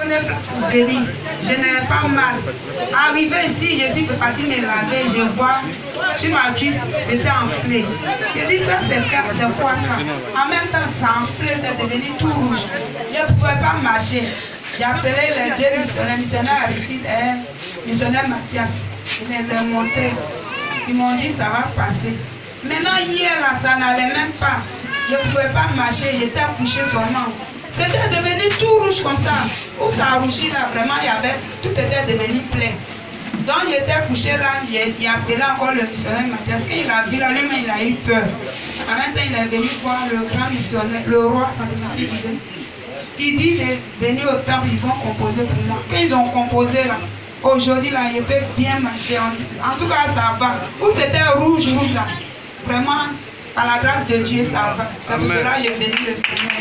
prenais pour venir. Je n'avais pas mal. Arrivé ici, je suis partie me laver. Je vois sur ma cuisse, c'était enflé. Je dis ça, c'est quoi ça? En même temps, ça enflé, c'est devenu tout rouge. Je ne pouvais pas marcher. J'ai appelé les deux missionnaires Aristide et missionnaire Mathias. Je les ai montrés. Ils m'ont dit ça va passer. Maintenant, hier, là, ça n'allait même pas. Je ne pouvais pas marcher, j'étais couché seulement. C'était devenu tout rouge comme ça. Où ça a rougi là, vraiment, tout était devenu plein. Donc, j'étais couché là, j'ai appelé encore le missionnaire Mathias. Quand il a vu là, lui-même, il a eu peur. En même temps, il est venu voir le grand missionnaire, le roi Fantastique. Il dit de venir au temple, ils vont composer pour moi. Quand ils ont composé là, aujourd'hui là, je peux bien marcher. En tout cas, ça va. Où c'était rouge là, vraiment, par la grâce de Dieu, ça va. C'est pour cela que je bénis le Seigneur.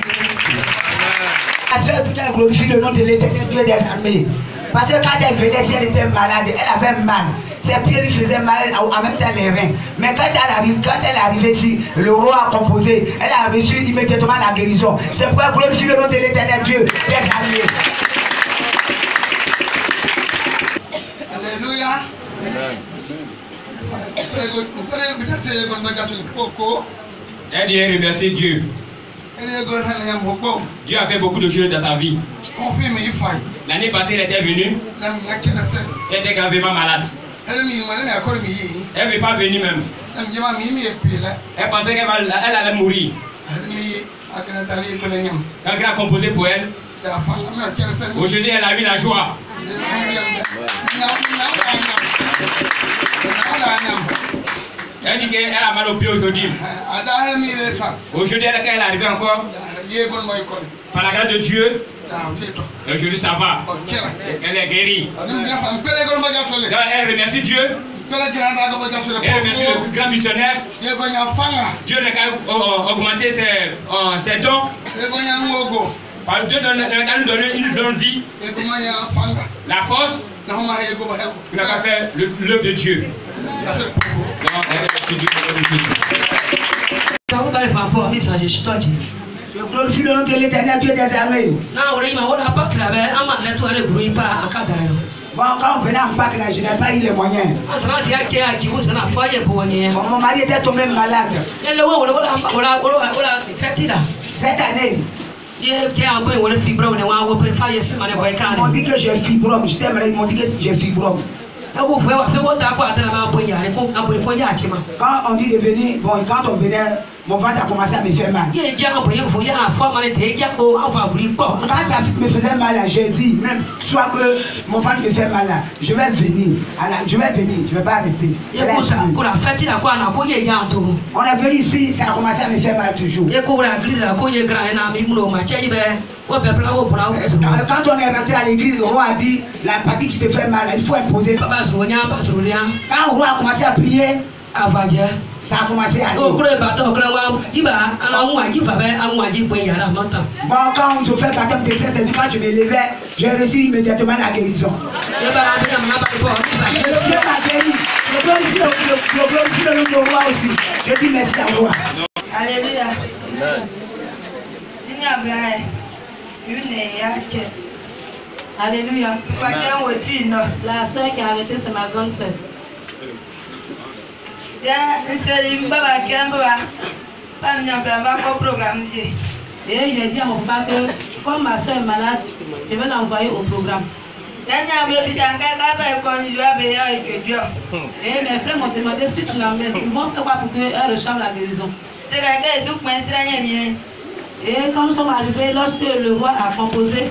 La soeur tout a glorifié le nom de l'Éternel Dieu des armées. Parce que quand elle venait, si elle était malade, elle avait mal. Ses pieds lui faisaient mal, en même temps les reins. Mais quand elle est arrivée ici, le roi a composé, elle a reçu immédiatement la guérison. C'est pourquoi glorifie le nom de l'Éternel Dieu des armées. Alléluia. Elle dit remercier Dieu. Dieu a fait beaucoup de choses dans sa vie. L'année passée, elle était venue. Elle était gravement malade. Elle ne veut pas venir même. Elle pensait qu'elle allait mourir. Quelqu'un a composé pour elle. Aujourd'hui, elle a eu la joie. Elle dit qu'elle a mal au pied aujourd'hui. Aujourd'hui, quand elle est arrivée encore, par la grâce de Dieu, aujourd'hui ça va. Elle est guérie. Elle remercie Dieu. Elle remercie le grand missionnaire. Dieu a augmenté ses dons. Dieu nous donne une bonne vie, la force, pour avoir fait l'œuvre de Dieu. Je glorifie le nom de l'Éternel Dieu des armées. Bon, quand on venait en Pâques, là, je n'avais pas eu les moyens. Mon mari était tombé malade. Cette année, on dit que j'ai fibrome. J'étais malade, ils m'ont dit que j'ai fibrome. Quand on dit de venir, bon, quand on venait, mon ventre a commencé à me faire mal. Quand ça me faisait mal, j'ai dit, même soit que mon ventre me fait mal, là, je vais venir. Je vais venir, je ne vais pas rester. On est venu ici, ça a commencé à me faire mal toujours. Quand on est rentré à l'église, le roi a dit, la partie qui te fait mal, il faut imposer. Quand le roi a commencé à prier, ça a commencé à aller. Bon, quand je fais baptême de Saint-Esprit, quand je me levais, j'ai reçu immédiatement la guérison. Dieu m'a guéri. Je glorifie le nom du roi aussi. Je dis merci à roi. Alléluia. Alléluia. La soeur qui a arrêté, c'est ma grande soeur. Et j'ai dit à mon papa que comme ma soeur est malade, je vais l'envoyer au programme. Et mes frères m'ont demandé si tu l'emmènes, ils vont faire quoi pour qu'elle reçoive la guérison. Et quand nous sommes arrivés, lorsque le roi a composé,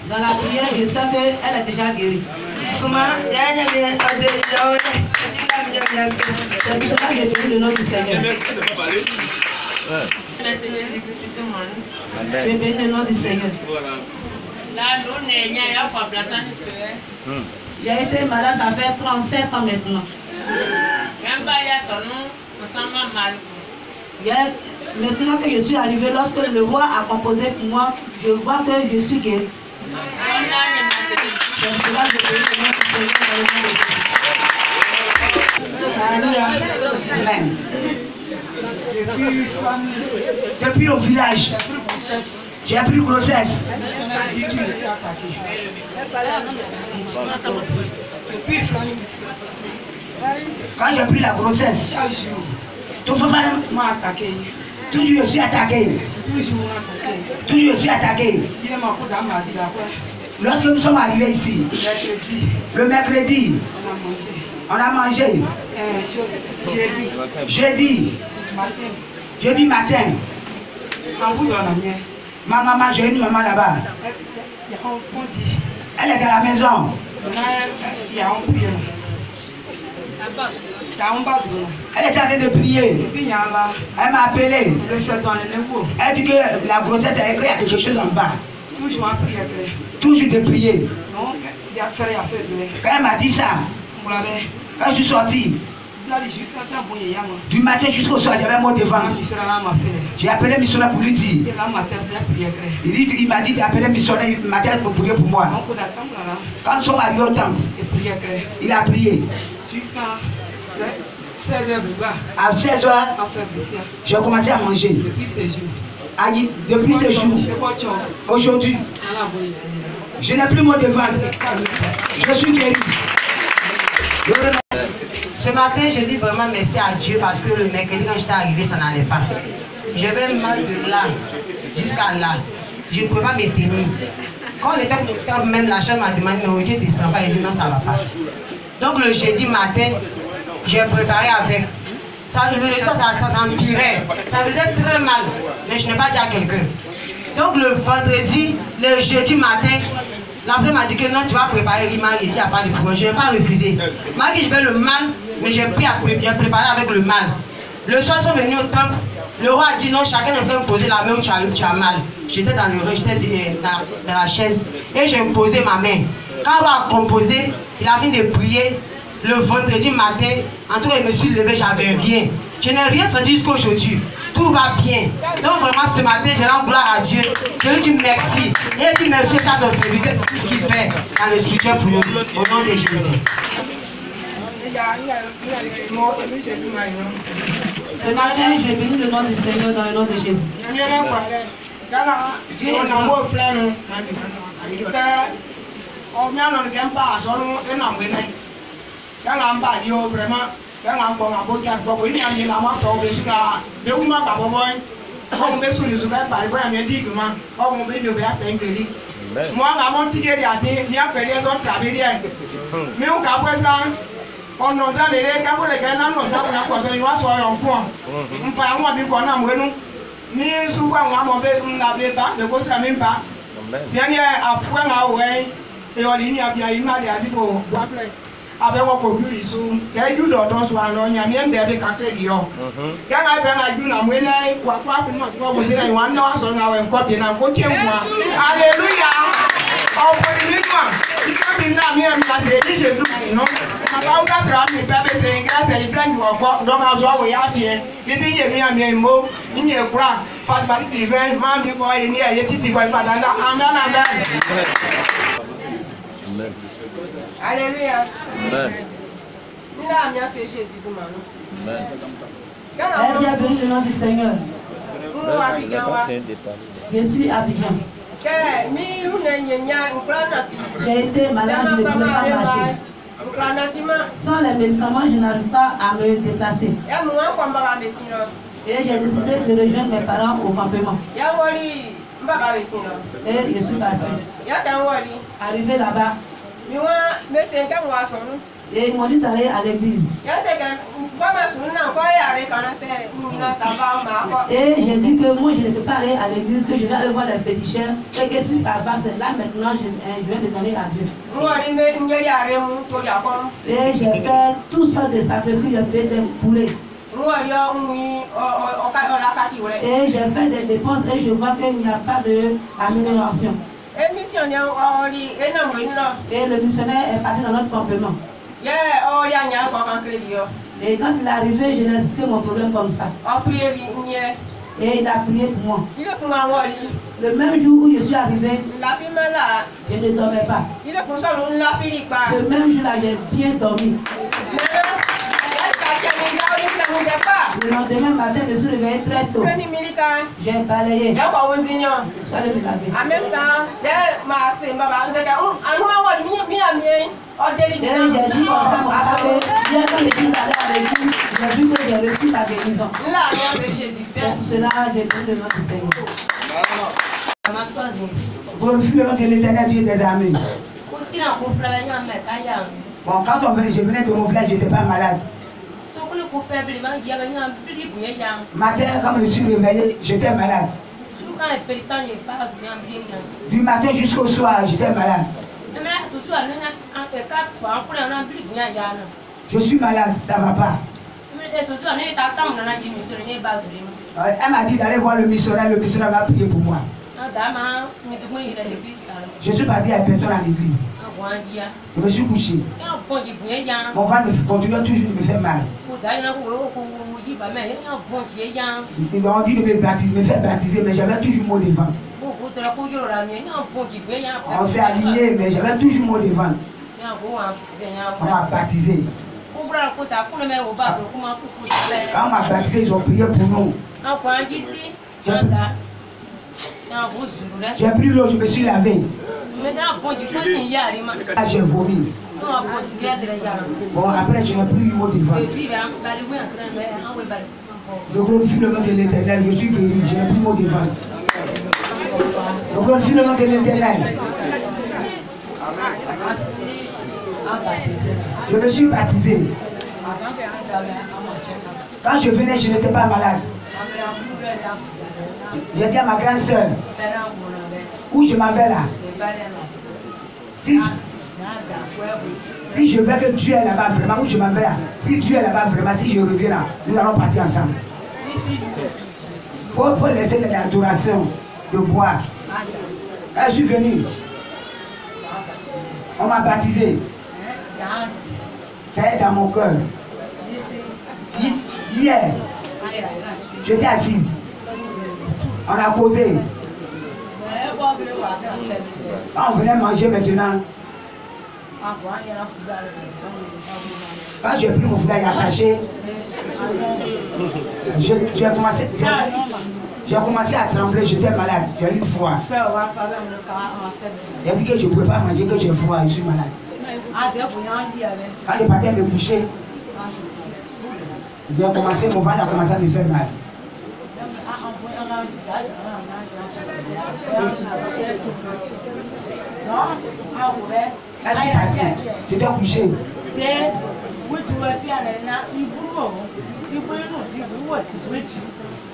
dans la prière, je sais qu'elle est déjà guérie. C'est pour cela que j'ai béni le nom du Seigneur. Je bénis le nom du Seigneur. J'ai été malade, ça fait 37 ans maintenant. Maintenant que je suis arrivé, lorsque le roi a composé pour moi, je vois que je suis guéri. Depuis au village, J'ai pris grossesse. Quand j'ai pris la grossesse, toujours je suis attaqué. Toujours je suis attaqué. Lorsque nous sommes arrivés ici, le mercredi, on a mangé. Jeudi matin, ma maman, j'ai une maman là-bas. Elle est à la maison. Elle est en train de prier. Elle m'a appelé. Elle dit que la grossesse, il y a quelque chose en bas. Toujours de prier. Quand elle m'a dit ça, quand je suis sorti, du matin jusqu'au soir, j'avais un mot de vente. J'ai appelé le missionnaire pour lui dire. Il m'a dit d'appeler le missionnaire matin pour prier pour moi. Quand nous sommes arrivés au temple, il a prié. À 16 h, j'ai commencé à manger. Depuis ce jour, aujourd'hui, je n'ai plus mot de vente. Je suis guéri. Ce matin, je dis vraiment merci à Dieu parce que le mercredi, quand j'étais arrivé, ça n'allait pas. J'avais mal de là jusqu'à là. Je ne pouvais pas me tenir. Quand on était pour même la chambre m'a demandé, mais Dieu descend pas. Il dit non, ça ne va pas. Donc le jeudi matin, j'ai préparé avec. Ça empirait. Ça faisait très mal. Mais je n'ai pas dit à quelqu'un. Donc le vendredi, le jeudi matin, l'enfant m'a dit que non, tu vas préparer Rima, il n'y a pas de problème. Je n'ai pas refusé. Il m'a dit que je vais le mal, mais j'ai préparé avec le mal. Le soir, ils sont venus au temple. Le roi a dit non, chacun ne peut me poser la main où tu as mal. J'étais dans dans la chaise et j'ai posé ma main. Quand on a composé, il a fini de prier. Le vendredi matin, en tout cas, je me suis levé, j'avais rien. Je n'ai rien senti jusqu'à aujourd'hui. Tout va bien. Donc vraiment, ce matin, je rends gloire à Dieu. Je lui dis merci. Et je dis merci à ton serviteur pour tout ce qu'il fait dans le spirituel pour nous. Au nom de Jésus. Ce matin, je bénis le nom du Seigneur dans le nom de Jésus. On nous a les gars, on les gars, on nous a quoi, il va soir en point. On peut avoir du qu'on a moins. Ni souvent, on n'avait pas, ne cause la même pas. Bien, il y a un point à ouais, et on ligne à bien, il m'a dit pour avec mon cocu, il y a eu d'autres soirs, il y a bien des cassés qui ont. Quand on a vu la moelle, quoi, vous dire, il y a un an, on a un copie, un côté. Alléluia! On peut dire quoi? Il y a bien passé, je doute, non? On va travailler, mais c'est grâce à une pleine voix, donc à joie, il y a bien. Il dit, il y a bien un mot, il y a quoi? Pas de balle qui vient, maman, il y a un petit peu de balle. Amen, amen. Alléluia. Amen. Elle a béni le nom du Seigneur. Je suis Abidjan. J'ai été malade, je ne pouvais pas marcher. Sans les médicaments, je n'arrive pas à me déplacer. Et j'ai décidé de rejoindre mes parents au campement. Et je suis partie. Arrivé là-bas, et ils m'ont dit d'aller à l'église. Et j'ai dit que moi je ne peux pas aller à l'église, que je vais aller voir les féticheurs. Et que si ça va, c'est là maintenant je vais demander à Dieu. Et j'ai fait toutes sortes de sacrifices, de poulets. Et j'ai fait des dépenses et je vois qu'il n'y a pas d'amélioration. Et le missionnaire est parti dans notre campement. Et quand il est arrivé, je lui ai expliqué mon problème comme ça. Et il a prié pour moi. Le même jour où je suis arrivé, je ne dormais pas. Ce même jour-là, j'ai bien dormi. Le lendemain matin, je me suis réveillé très tôt. J'ai balayé. Je suis allé me laver. En même temps, j'ai dit comme ça, mon papa, bien quand l'église allait avec lui, j'ai vu que j'ai reçu la guérison. C'est pour cela que je donne le nom du Seigneur. Glorifie le nom de l'Éternel, Dieu des armées. Bon, quand on venait, je venais de mon village, je n'étais pas malade. Matin, quand je me suis réveillé, j'étais malade. Du matin jusqu'au soir, j'étais malade. Je suis malade, ça ne va pas. Elle m'a dit d'aller voir le missionnaire va prier pour moi. Je suis parti à personne à l'église. Je me suis couché. Mon ventre continue toujours de me faire mal. Ils m'ont dit de me faire baptiser, mais j'avais toujours mot de ventre. On s'est aligné, mais j'avais toujours mot de ventre. On m'a baptisé. Quand on m'a baptisé, ils ont prié pour nous. J'ai pris l'eau, je me suis lavé. Là, j'ai vomi. Bon, après, je n'ai plus eu mot de ventre. Je glorifie le nom de l'Éternel, je suis guéri, je n'ai plus mot de ventre. Je glorifie le nom de l'Éternel. Je me suis baptisé. Quand je venais, je n'étais pas malade. J'ai dit à ma grande soeur, où je m'en vais là? Si je veux que Dieu est là-bas vraiment, où je m'en vais là? Si Dieu est là-bas vraiment, si je reviens là, nous allons partir ensemble. Il faut laisser l'adoration de boire. Quand je suis venu, on m'a baptisé. C'est dans mon cœur. Hier, j'étais assise. On a posé. Quand on venait manger maintenant, quand j'ai pris mon foulard attaché, j'ai commencé à trembler, j'étais malade, j'ai eu froid. J'ai dit que je ne pouvais pas manger, que j'ai froid, je suis malade. Quand je partais me coucher, j'ai commencé, mon ventre a commencé à me faire mal. J'étais couché.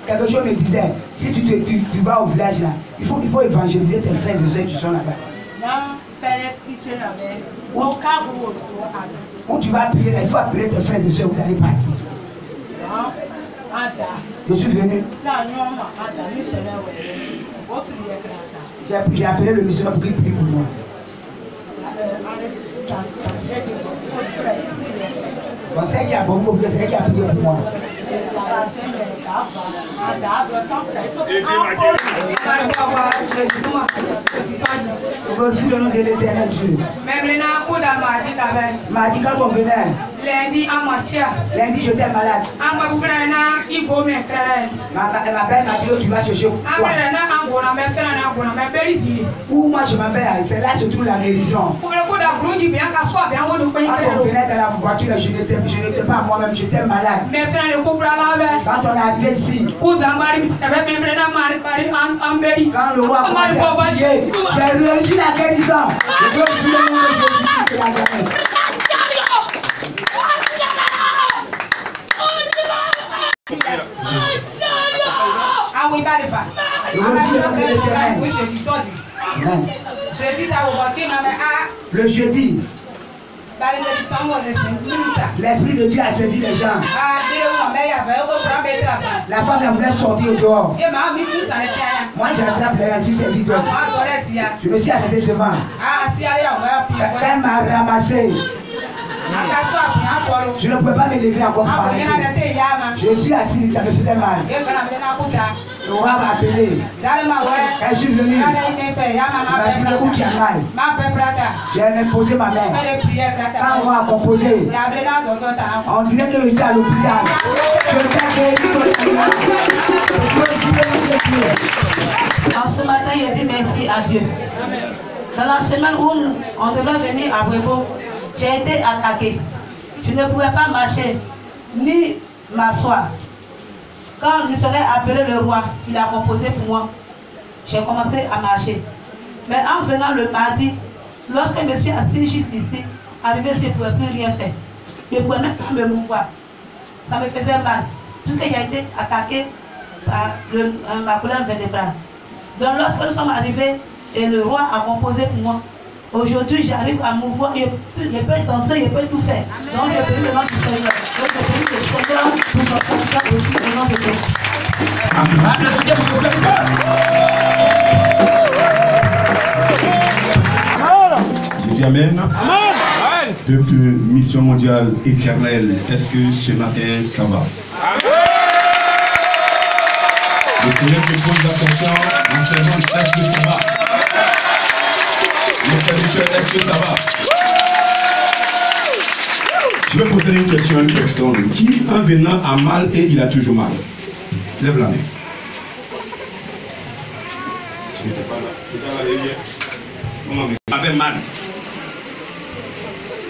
Quelque chose me disait, si tu vas au village là, il faut évangéliser tes frères et soeurs qui sont là-bas. Où tu vas prier là, il faut appeler tes frères et soeurs, vous allez partir. Je suis venu. J'ai appelé le missionnaire pour qu'il prie pour moi. Bon, c'est qui a beaucoup, c'est qui a prié pour moi. Je refuse le nom de l'Éternel Dieu. M'a dit quand on venait. Lundi, j'étais malade. Ma belle m'a dit, tu vas chercher quoi? Où moi je m'appelle, c'est là se trouve la guérison. Quand on venait dans la voiture, je n'étais pas moi-même, j'étais malade. Quand on est arrivé ici, quand le roi a commencé à prier, j'ai reçu la guérison. Je veux dire le nom de Jésus de Nazareth. Le jeudi, l'Esprit de Dieu a saisi les gens. La femme la voulait sortir dehors. Moi j'attrape les gens sur ses vides. Je me suis arrêté devant. Quand elle m'a ramassé, je ne pouvais pas me lever encore pour arrêter. Je suis assis, ça me faisait mal. Le roi m'a appelé. Je suis venu. Il m'a dit où tu as mal. J'ai même posé ma main. Quand on va composer, on dirait que j'étais à l'hôpital. En ce matin, je dis merci à Dieu. Dans la semaine où on devait venir à Brébeuf, j'ai été attaqué. Je ne pouvais pas marcher, ni m'asseoir. Quand le missionnaire a appelé le roi, il a composé pour moi. J'ai commencé à marcher. Mais en venant le mardi, lorsque je me suis assis juste ici, arrivé, je ne pouvais plus rien faire. Je ne pouvais même pas me mouvoir. Ça me faisait mal. Puisque j'ai été attaqué par ma colonne vertébrale. Donc lorsque nous sommes arrivés, et le roi a composé pour moi. Aujourd'hui, j'arrive à mouvoir, je peux danser, je peux tout faire. Donc je prie le nom du Seigneur. Donc je prie le Seigneur pour son confiance aussi au nom de Dieu. Je dis Amen. Amen. Peuple Mission Mondiale Éternelle, est-ce que ce matin ça va? Le Seigneur te pose la question en servant, est-ce que ça va? Le serviteur, est-ce que ça va? Je vais poser une question à une personne. Qui, en venant, a mal et il a toujours mal? Lève la main. Tu n'étais pas là. Tu étais là hier. Comment tu avais mal?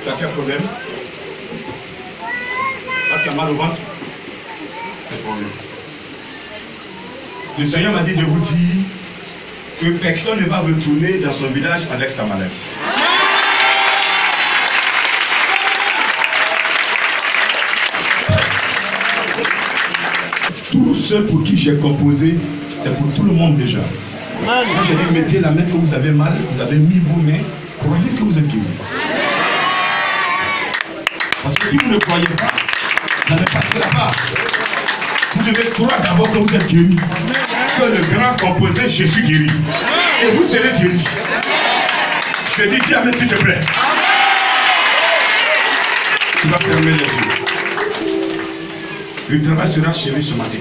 Tu as quel problème? Ah, tu as mal au ventre? Quel problème? Le Seigneur m'a dit de vous dire que personne ne va retourner dans son village avec sa maladie. Tous ceux pour qui j'ai composé, c'est pour tout le monde déjà. Quand j'ai dit mettez la main que vous avez mal, vous avez mis vos mains, croyez que vous êtes guéri. Parce que si vous ne croyez pas, ça ne passera pas. Vous devez croire d'abord que vous êtes guéri. Que le grand composé, je suis guéri. Et vous serez guéri. Je te dis, dis Amen s'il te plaît. Tu vas fermer les yeux. Le travail sera chéri ce matin.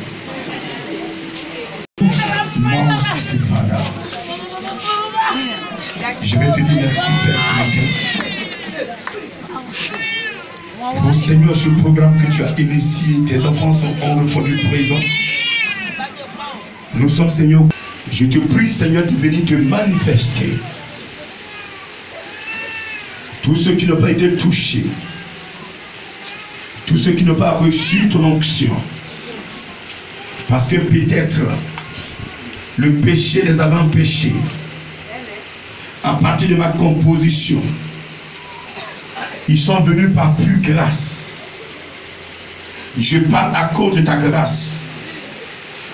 Je vais te dire merci, Père, ce matin. Mon Seigneur, ce programme que tu as initié, tes enfants sont en reproduit présent. Nous sommes, Seigneur, je te prie, Seigneur, de venir te manifester. Tous ceux qui n'ont pas été touchés, tous ceux qui n'ont pas reçu ton onction, parce que peut-être le péché les avait empêchés. À partir de ma composition, ils sont venus par pure grâce. Je parle à cause de ta grâce.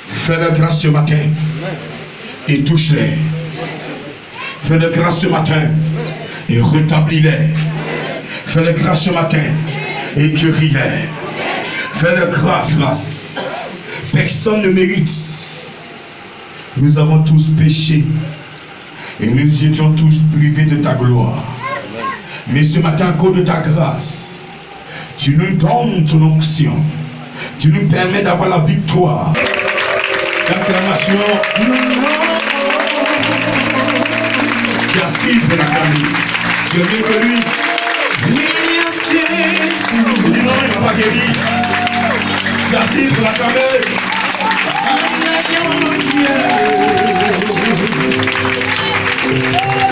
Fais-leur grâce ce matin et touche-les. Fais-leur grâce ce matin et rétablis-les. Fais-leur grâce ce matin et guéris-les. Fais-leur grâce. Personne ne mérite. Nous avons tous péché et nous étions tous privés de ta gloire. Mais ce matin, à cause de ta grâce, tu nous donnes ton onction. Tu nous permets d'avoir la victoire. L'acclamation. Tu as cible la famille. Tu es mieux que lui. Tu dis non, il ne va pas guérir. Tu as cible la famille.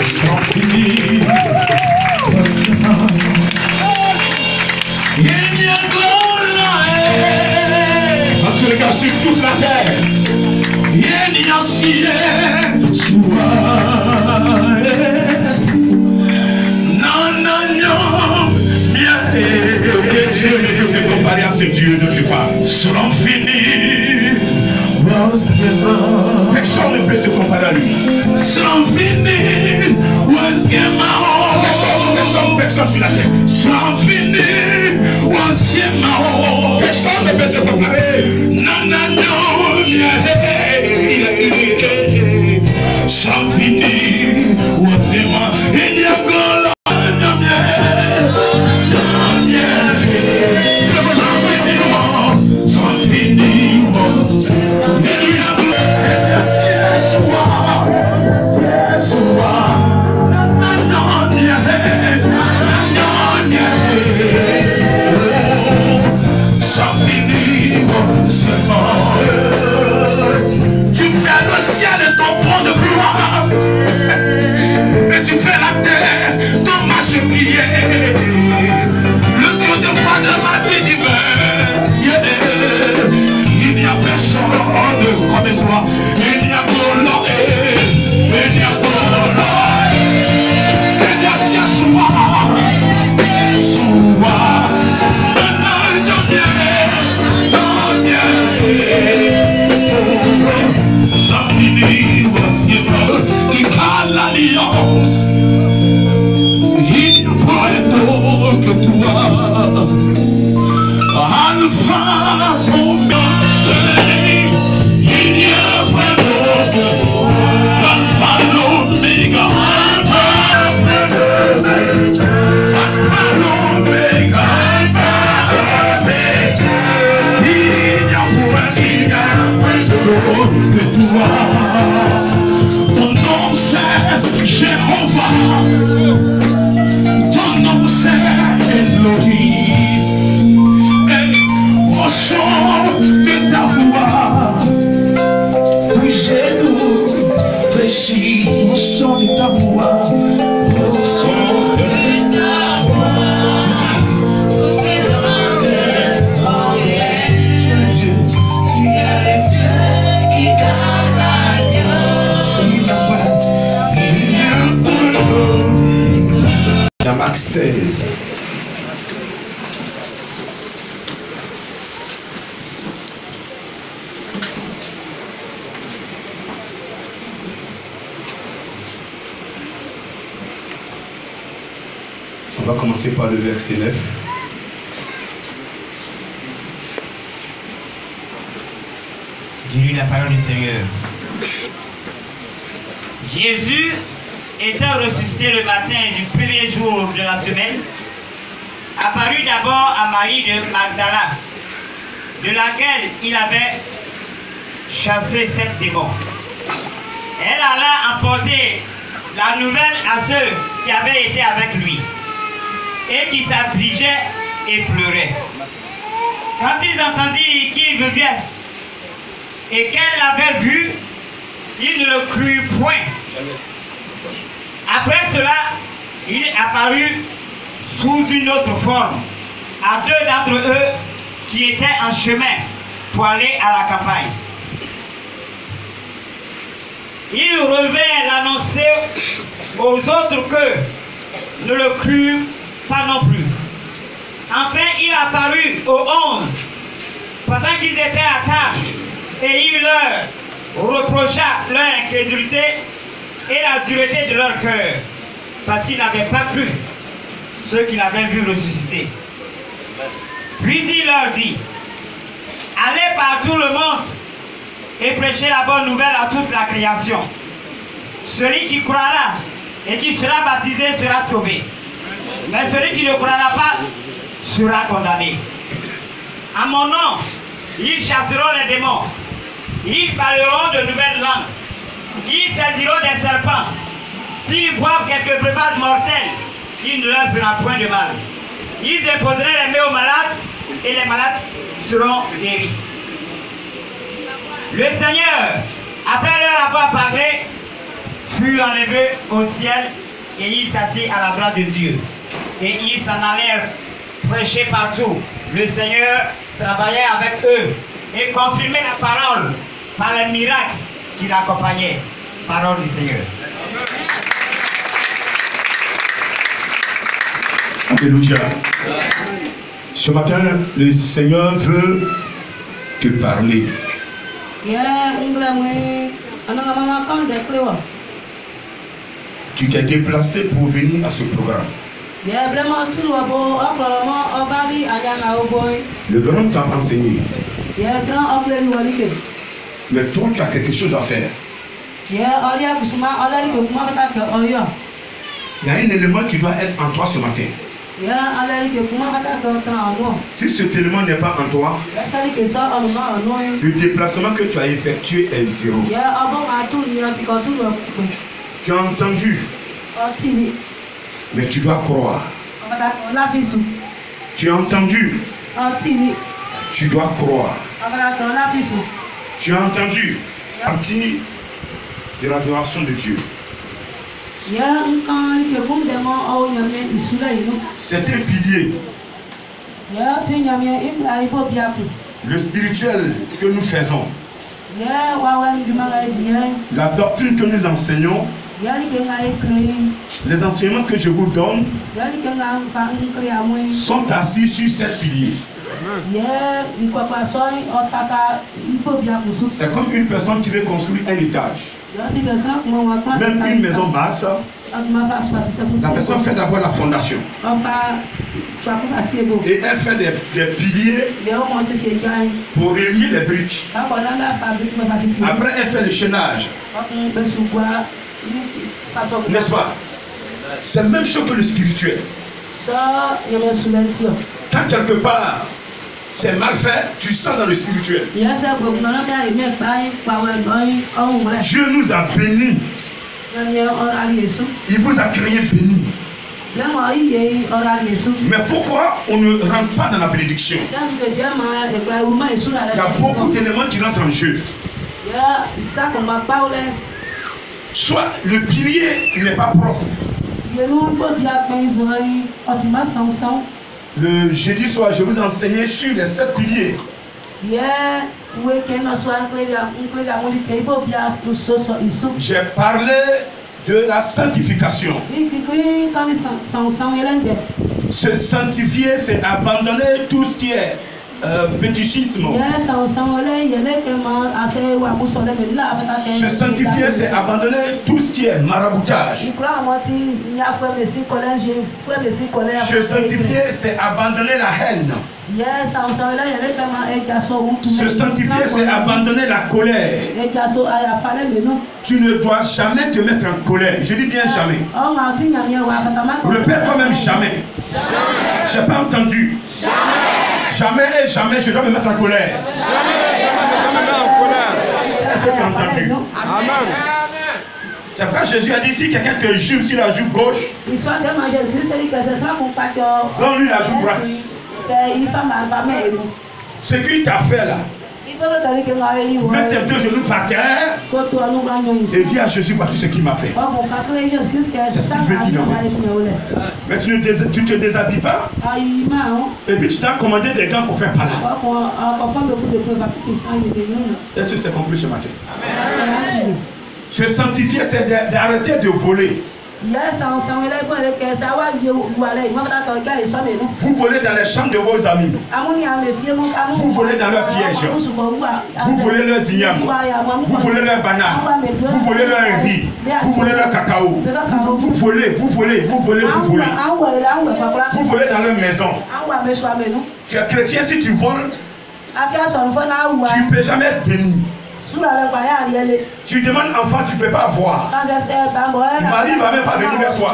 Sans finir. Quand tu regardes sur toute la terre, Dieu ne peut se comparer à ce Dieu dont je parle. Personne ne peut se comparer à lui. Personne sur la terre. Personne ne peut se comparer. Sans finir, Dios, y no puedo que tú Alfa Omega, il n'y a pas d'autre. Alfa Omega, Alfa Omega, il n'y a pas que toi. Ton nom c'est Jéhovah, ton nom c'est Elohim. Au son de ta voix, toucher tout péché. Au son de ta voix, au son de ta voix, toutes les langues parlent. Dieu, tu es le Dieu qui donne la Dieu. Dans Marc 16. On va commencer par le verset 9. J'ai lu la parole du Seigneur. Jésus étant ressuscité le matin du premier jour de la semaine, apparut d'abord à Marie de Magdala, de laquelle il avait chassé 7 démons. Elle alla apporter la nouvelle à ceux qui avaient été avec lui et qui s'affligeaient et pleuraient. Quand ils entendirent qu'il venait et qu'elle l'avait vu, ils ne le crurent point. Après cela, il apparut sous une autre forme à 2 d'entre eux qui étaient en chemin pour aller à la campagne. Il revint l'annoncer aux autres que ne le crurent pas non plus. Enfin, il apparut aux 11 pendant qu'ils étaient à table et il leur reprocha leur incrédulité et la dureté de leur cœur parce qu'ils n'avaient pas cru ceux qu'il avait vu ressusciter. Puis il leur dit: allez par tout le monde et prêchez la bonne nouvelle à toute la création. Celui qui croira et qui sera baptisé sera sauvé. Mais celui qui ne croira pas sera condamné. À mon nom, ils chasseront les démons. Ils parleront de nouvelles langues. Ils saisiront des serpents. S'ils boivent quelques breuvages mortels, il ne leur fera point de mal. Ils imposeraient les mains aux malades et les malades seront guéris. Le Seigneur, après leur avoir parlé, fut enlevé au ciel et il s'assit à la droite de Dieu. Et ils s'en allèrent prêcher partout. Le Seigneur travaillait avec eux et confirmait la parole par les miracles qui l'accompagnaient. Parole du Seigneur. Alléluia. Ce matin, le Seigneur veut te parler. Tu t'es déplacé pour venir à ce programme. Le grand t'a enseigné. Mais toi, tu as quelque chose à faire. Il y a un élément qui doit être en toi ce matin. Si cet élément n'est pas en toi, le déplacement que tu as effectué est zéro. Tu as entendu, mais tu dois croire. Tu as entendu, tu dois croire. Tu as entendu, partie de l'adoration de Dieu. C'est un pilier. Le spirituel que nous faisons, la doctrine que nous enseignons, les enseignements que je vous donne sont assis sur ces piliers. C'est comme une personne qui veut construire un étage. Même une maison basse, la personne fait d'abord la fondation. Et elle fait des piliers pour relier les briques. Après, elle fait le chaînage. N'est-ce pas? C'est la même chose que le spirituel. Quand quelque part c'est mal fait, tu sens dans le spirituel. Dieu nous a bénis. Il vous a créé bénis. Mais pourquoi on ne rentre pas dans la bénédiction? Il y a beaucoup d'éléments qui rentrent en jeu. Soit le pilier n'est pas propre. Le jeudi soir, je vous enseignais sur les 7 piliers. J'ai parlé de la sanctification. Se sanctifier, c'est abandonner tout ce qui est fétichisme. Se sanctifier, c'est abandonner tout ce qui est maraboutage. Se sanctifier, c'est abandonner la haine. Se sanctifier, c'est abandonner la colère. Tu ne dois jamais te mettre en colère. Je dis bien jamais. Répète toi-même jamais. Je n'ai pas entendu. Jamais et jamais je dois me mettre en colère. Est-ce que tu as entendu? Amen. C'est pourquoi Jésus a dit, si quelqu'un te juge sur la joue gauche, donne-lui la joue droite. Ce qu'il t'a fait là, mets tes 2 genoux par terre et dis à Jésus, voici ce qu'il m'a fait. C'est ce qu'il veut dire en fait. Mais tu ne te déshabilles pas et puis tu t'as commandé des gants pour faire palabre. Est-ce que c'est compris ce matin? Se sanctifier, c'est d'arrêter de voler. Vous volez dans les chambres de vos amis. Vous volez dans leurs pièges. Vous volez leurs ignames. Vous volez leurs bananes. Vous volez leurs riz. Vous volez leur cacao. Vous volez, vous volez, vous volez, vous volez. Vous volez dans leur maison. Tu es chrétien, si tu voles, tu ne peux jamais être béni. Tu demandes enfant, tu ne peux pas avoir. Le mari ne va même pas venir vers toi.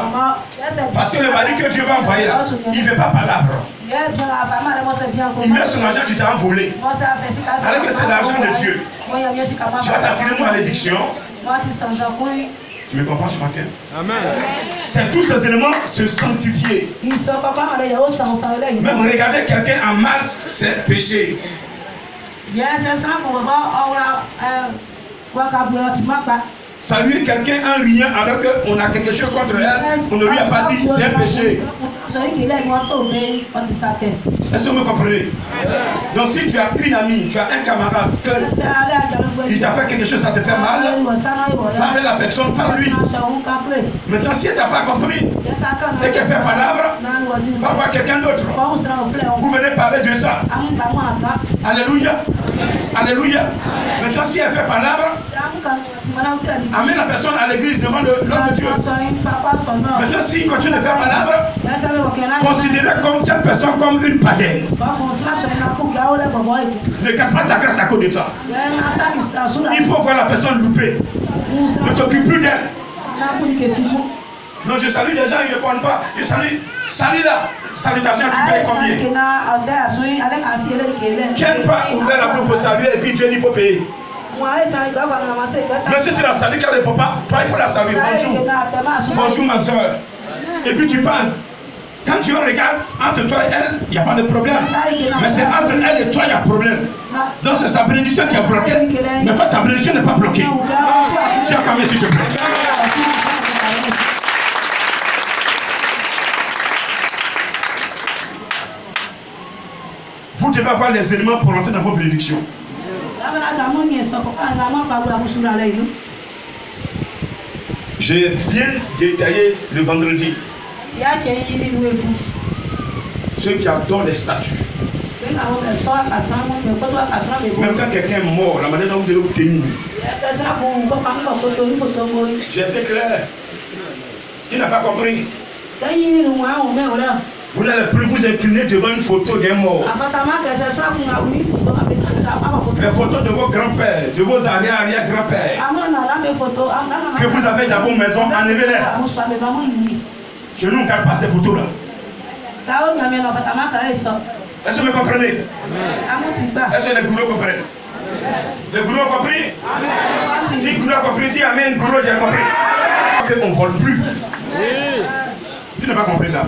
Parce que le mari que Dieu va envoyer là, il ne veut pas palabre. Il met son argent, tu t'as volé. Alors que c'est l'argent de Dieu. Tu vas t'attirer une malédiction. Tu me comprends ce matin? Amen. C'est tous ces éléments se sanctifier. Même regarder quelqu'un en masse, c'est péché. Saluer quelqu'un en riant alors qu'on a quelque chose contre elle, on ne lui a pas dit, c'est un péché. Est-ce que vous me comprenez? Donc si tu as une amie, tu as un camarade, il t'a fait quelque chose, ça te fait mal, va avec la personne, parle-lui. Maintenant si elle t'a pas compris, dès qu'elle fait palabre, va voir quelqu'un d'autre. Vous venez parler de ça. Alléluia. Alléluia. Maintenant si elle fait palabre, amène la personne à l'église devant l'homme de Dieu. Maintenant s'il continue de faire palabre, considérez comme cette personne comme une païenne. Ne garde pas ta grâce à cause de ça. Il faut voir la personne loupée. Ne t'occupe plus d'elle. Non, je salue des gens, ils ne répondent pas. Je salue. Salut là. Salutation, tu payes combien? Quelle fois ouvert la bouche pour saluer et puis Dieu dit il faut payer. Mais si tu la salues, qu'elle ne répond pas, toi il faut la saluer. Bonjour. Bonjour ma soeur. Et puis tu passes. Quand tu regardes, entre toi et elle, il n'y a pas de problème. Mais c'est entre elle et toi, il y a problème. Donc c'est sa bénédiction qui a bloqué. Mais toi, ta bénédiction n'est pas bloquée. Tiens quand même, s'il te plaît. Vous devez avoir les éléments pour entrer dans vos bénédictions. J'ai bien détaillé le vendredi. Ceux qui adorent les statues. Même quand quelqu'un est mort, la manière dont vous devez obtenir, J'ai été clair. Tu n'as pas compris. Vous n'allez plus vous incliner devant une photo d'un mort. Les photos de vos grands-pères, de vos arrière-grands-pères que vous avez dans vos maisons, enlevez-les. Je ne regarde pas ces photos-là. Est-ce que vous me comprenez? Est-ce que les gourous comprennent? Les gourous ont compris? Si les gourous ont compris, dis Amen, gourou, j'ai compris. On ne vole plus. Tu n'as pas compris ça?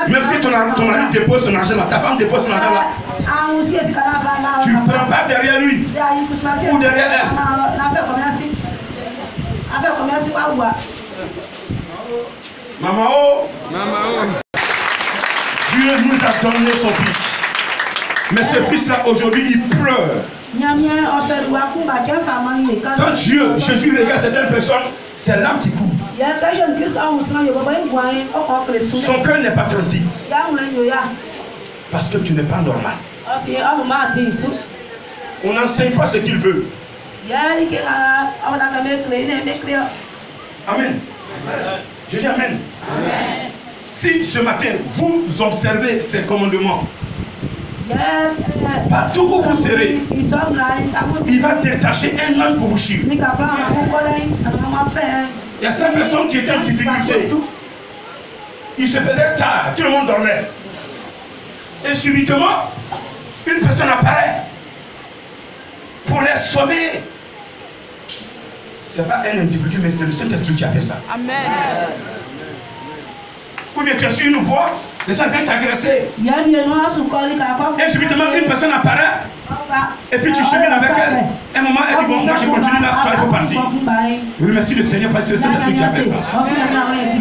Même si ton mari dépose son argent là, ta femme dépose son argent là, tu ne prends pas derrière lui ou derrière elle. Maman, oh. Dieu nous a donné son fils. Mais ce fils-là, aujourd'hui, il pleure. Quand Dieu, Jésus regarde certaines personnes, c'est l'âme qui coule. Son cœur n'est pas tranquille. Parce que tu n'es pas normal. On n'enseigne pas ce qu'il veut. Amen. Je dis Amen. Si ce matin, vous observez ces commandements, partout où vous serez, il va détacher un ange pour vous suivre. Il y a certaines personnes qui étaient en difficulté. Il se faisait tard, tout le monde dormait. Et subitement, une personne apparaît pour les sauver. Ce n'est pas un individu, mais c'est le Saint-Esprit qui a fait ça. Amen. Ou bien tu as su une voix, les gens viennent t'agresser. Et subitement, une personne apparaît. Et puis tu chemines avec elle. Un moment, elle dit bon, moi je continue là, toi il faut partir. Je remercie le Seigneur parce que c'est le Saint-Esprit qui a fait ça.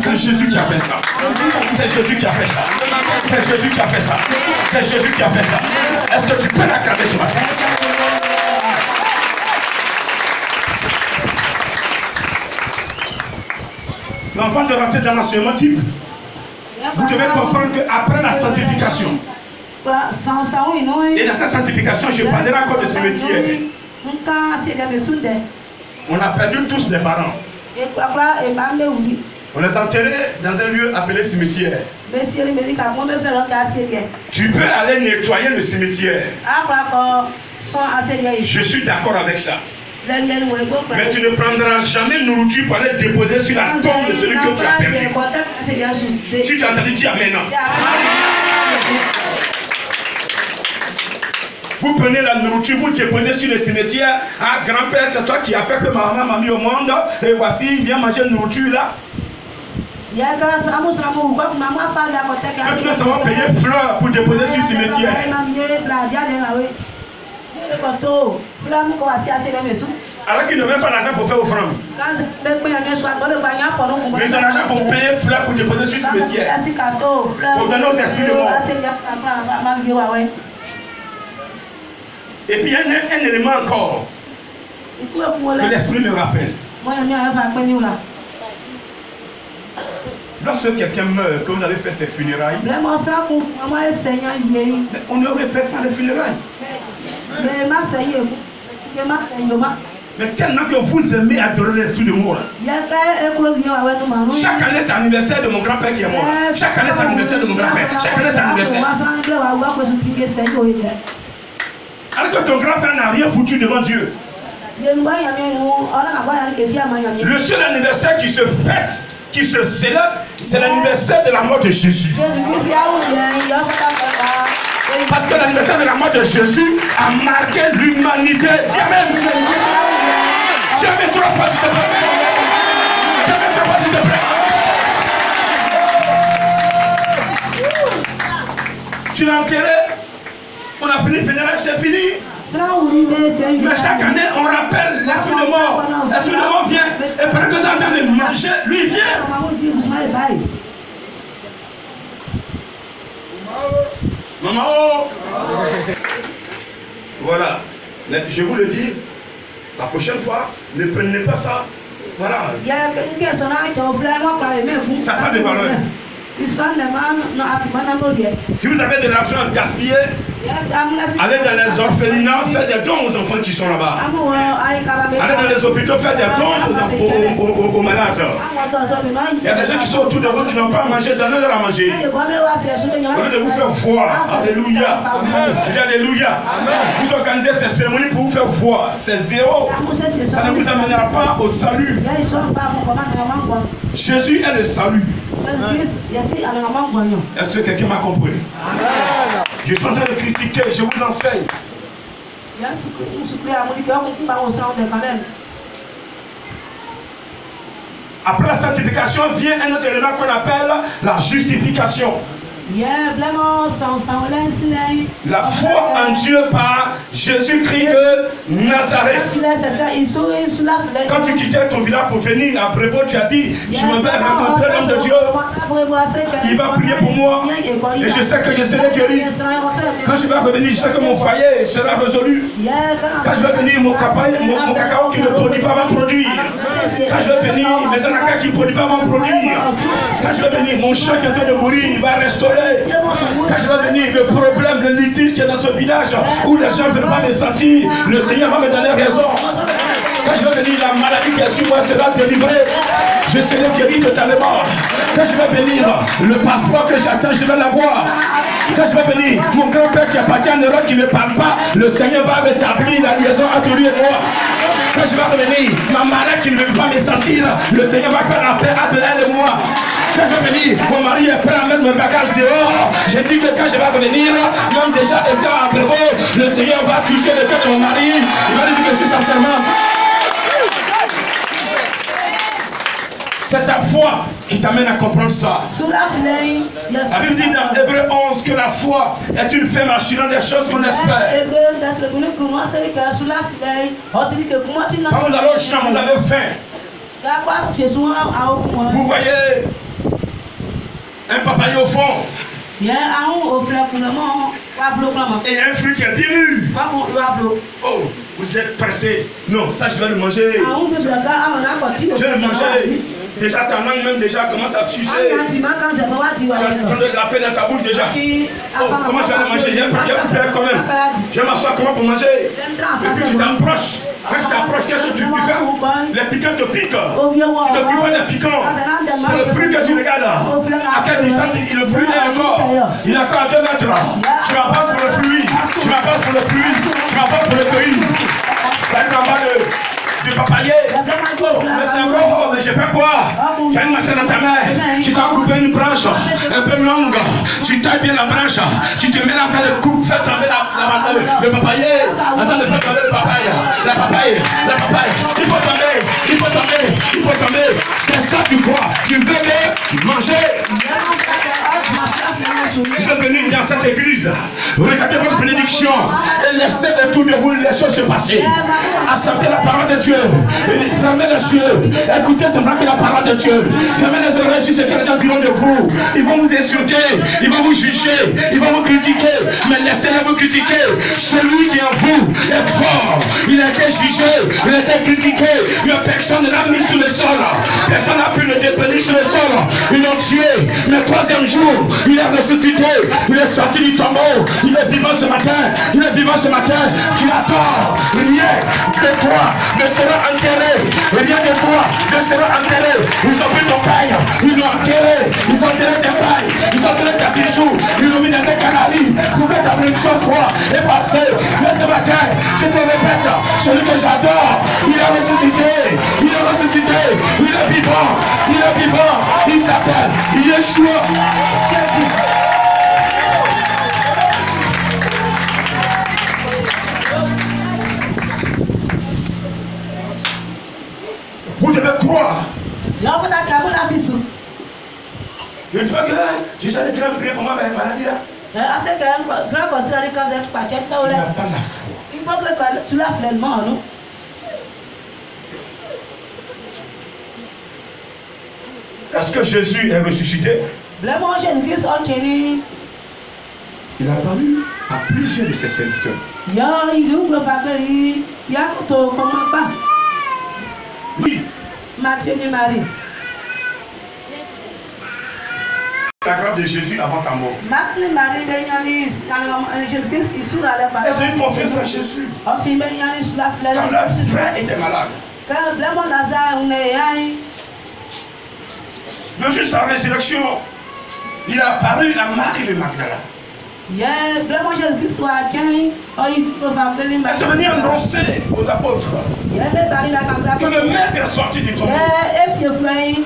C'est Jésus qui a fait ça. C'est Jésus qui a fait ça. C'est Jésus qui a fait ça. C'est Jésus qui a fait ça. Est-ce que tu peux l'acclamer ce matin? L'enfant de rentrer dans l'enseignement type, vous devez comprendre qu'après la sanctification, et dans cette sanctification, je parlerai encore de cimetière. On a perdu tous les parents. On les a enterrés dans un lieu appelé cimetière. Tu peux aller nettoyer le cimetière. Je suis d'accord avec ça. Mais tu ne prendras jamais nourriture pour aller déposer sur la tombe de celui que tu as perdu. Si tu as entendu dire Amen. Vous prenez la nourriture, vous déposez sur le cimetière. Ah, grand-père, c'est toi qui as fait que ma maman m'a mis au monde. Et voici, viens manger une nourriture là. Maintenant, ça va payer fleurs pour déposer sur le cimetière. Alors qu'ils n'ont même pas l'argent pour faire offrande. Mais ils ont l'argent pour payer fleurs pour déposer sur le cimetière. Pour donner aux esprits de mort. Et puis il y a un élément encore que l'esprit me rappelle. Lorsque quelqu'un meurt, que vous avez fait ses funérailles, on ne répète pas les funérailles. Mais tellement que vous aimez adorer l'esprit de mort. Chaque année c'est l'anniversaire de mon grand-père qui est mort. Chaque année c'est l'anniversaire de mon grand-père. Chaque année c'est l'anniversaire. Alors que ton grand-père n'a rien foutu devant Dieu. Le seul anniversaire qui se fête, qui se célèbre, c'est l'anniversaire de la mort de Jésus. Parce que l'anniversaire de la mort de Jésus a marqué l'humanité. Dis Amen. Dis Amen 3 fois s'il te plaît. Dis Amen 3 fois s'il te plaît. Tu l'as enterré. On a fini le funérail, c'est fini. Mais chaque année, on rappelle l'esprit de mort. L'esprit de mort vient. Et pendant que vous êtes en train de manger, lui il vient. Maman, oh. Voilà. Mais je vous le dis, la prochaine fois, ne prenez pas ça. Voilà. Ça n'a pas de valeur. Si vous avez de l'argent gaspillé, Allez dans les orphelinats, faire des dons aux enfants qui sont là-bas. Allez dans les hôpitaux, faire des dons aux malades. Il y a des gens qui sont autour de vous qui n'ont pas mangé, donnez-leur à manger. Au lieu de vous faire voir. Alléluia. Je dis Alléluia. Vous organisez ces cérémonies pour vous faire voir. C'est zéro. Ça ne vous amènera pas au salut. Jésus est le salut. Est-ce que quelqu'un m'a compris? Je suis en train de critiquer, je vous enseigne. Après la sanctification vient un autre élément qu'on appelle la justification. La foi en Dieu par Jésus-Christ de Nazareth. Quand tu quittais ton village pour venir à Brébeau, tu as dit, je me vais rencontrer l'homme de Dieu. Il va prier pour moi. Et je sais que je serai guéri. Quand je vais revenir, je sais que mon foyer sera résolu. Quand je vais venir, mon cacao qui ne produit pas va produire. Quand je vais venir, mes anakas qui ne produisent pas vont produire. Quand je vais venir, mon chat qui est en train de mourir, il va restaurer. Quand je vais venir, le problème, le litige qui est dans ce village où les gens ne veulent pas me sentir, le Seigneur va me donner raison. Quand je vais venir, la maladie qui est sur moi sera délivrée. Je serai guéri totalement. Quand je vais venir, le passeport que j'attends, je vais l'avoir. Quand je vais venir, mon grand-père qui appartient à Europe, qui ne parle pas, le Seigneur va rétablir la liaison entre lui et moi. Quand je vais revenir, ma marraine qui ne veut pas me sentir, le Seigneur va faire la paix entre elle et moi. Quand je vais venir, mon mari est prêt à mettre mes bagages dehors. J'ai dit que quand je vais revenir, même déjà étant à Brébeau, le Seigneur va toucher le cœur de mon mari. Il va lui dire que je suis sincèrement. C'est ta foi qui t'amène à comprendre ça. La Bible dit dans Hébreu 11 que la foi est une ferme assurance des choses qu'on espère. Quand vous allez au champ, vous avez faim. Vous voyez un papaye au fond. Et il y a un fruit qui est bien mûr. Oh, vous êtes pressé. Non, ça je vais le manger. Je vais le manger. Déjà ta langue même déjà commence à sucer. Tu as de la paix dans ta bouche déjà. Oh, comment je vais le manger? Il y a un quand même. Je vais m'asseoir comment pour manger. Et puis tu t'approches. Quand tu t'approches, qu'est-ce que tu fais? Les piquants te piquent. Tu ne t'occupes pas des piquants. C'est le fruit que tu regardes. À quelle distance le fruit est encore? Il est encore à 2 mètres. Tu m'avances pour le fruit. Tu m'avances pour le fruit. Tu m'avances pour le cueillir. Ça est en bas de papayer. Oh, mais c'est encore, mais je fais quoi? Tu as une machine dans ta main. Tu t'as coupé une branche un peu longue. Tu tailles bien la branche. Tu te mets en train de couper, faire tomber le papayer. En train de faire tomber le papaye. La papaye. Il faut tomber. Il faut tomber. Il faut tomber. C'est ça que tu crois. Tu veux me manger. Je vais venir dans cette église. Regardez votre bénédiction. Et laissez autour de vous les choses se passer. Acceptez la parole de Dieu. Fermez les yeux. Écoutez simplement que la parole de Dieu. Fermez les oreilles sur ce que les gens diront de vous. Ils vont vous insulter. Ils vont vous juger. Ils vont vous critiquer. Mais laissez-les vous critiquer. Celui qui est en vous est fort. Il a été jugé. Il a été critiqué. Mais personne ne l'a mis sur le sol. Personne n'a pu le dépeler sur le sol. Ils l'ont tué. Mais le 3e jour, il est ressuscité. Il est sorti du tombeau. Il est vivant ce matin. Il est vivant ce matin. Tu l'adores. Rien de toi ne sera enterré. Rien de toi ne sera enterré. Ils ont pris ton paille. Ils l'ont enterré. Ils ont enterré tes pailles. Ils ont enterré tes bijoux. Ils l'ont mis dans tes canaries pour que ta bénédiction soit est passée. Mais ce matin, je te répète, celui que j'adore, il est ressuscité. Il est ressuscité. Il est vivant. Il est vivant. Il s'appelle Yeshua. Vous devez croire. Je ne dis pas que j'ai allé grand prier pour moi avec la maladie là. Tu n'as pas la foi. Est-ce que Jésus est ressuscité? Il a apparu à plusieurs de ses serviteurs. Oui. Matthieu et Marie. La grâce de Jésus avant sa mort. Est-ce une confiance à Jésus. Quand leur frère était malade. De juste sa résurrection, il a apparu à Marie de Magdala. Elle s'est venue annoncer aux apôtres que le maître est sorti du tombeau. On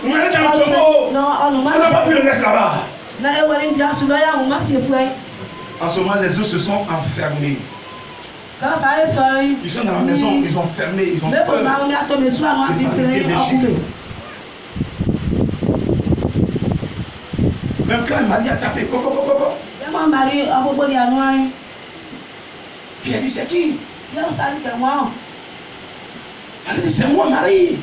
est dans le tombeau. On n'a pas pu le mettre là-bas. En ce moment, les eaux se sont enfermées. Ils sont dans la maison, ils ont fermé, ils ont peur. Les pharisiens déchirés. Même quand Marie a tapé, coco. Puis elle dit, c'est qui? Elle dit, c'est moi, Marie.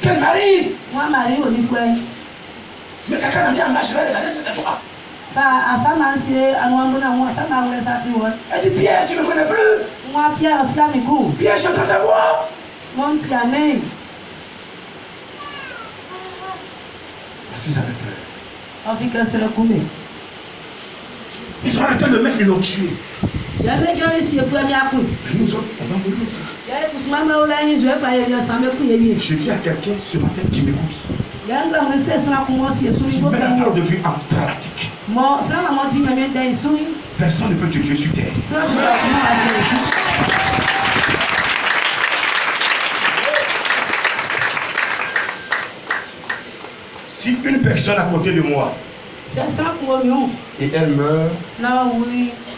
Quel mari? Mais quelqu'un a dit à ma chérie, regardez, c'était toi. Elle dit, Pierre, tu ne me connais plus? Pierre, j'entends ta voix. Parce qu'ils avaient peur. Ils ont arrêté de mettre, ils l'ont tué. Nous autres, on va mourir aussi. Je dis à quelqu'un ce matin qui m'écoute. Tu mets la parole de Dieu en pratique. Personne ne peut te tuer sur terre. Si une personne à côté de moi et elle meurt,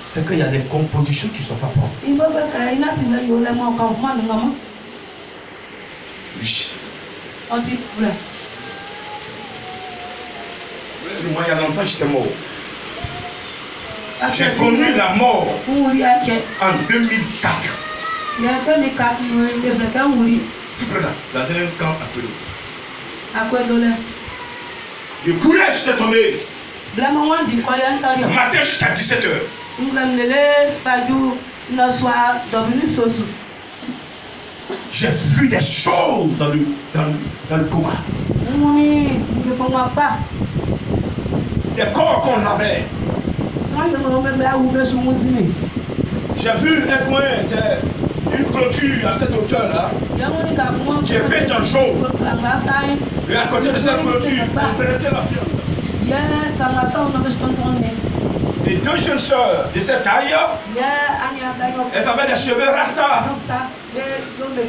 c'est qu'il y a des compositions qui ne sont pas propres. Oui. Moi, il y a longtemps, j'étais mort. J'ai connu la mort en 2004. Tout près là, dans un camp à Pelou. Je courais, j'étais tombé. Matin jusqu'à 17h. J'ai vu des choses dans le coma. Des corps qu'on avait. J'ai vu un coin, c'est une clôture à cette hauteur-là, qui est peinte en jaune. Et à côté de cette clôture, on dressait la viande. Les deux jeunes sœurs de cette taille, elles avaient des cheveux rasta.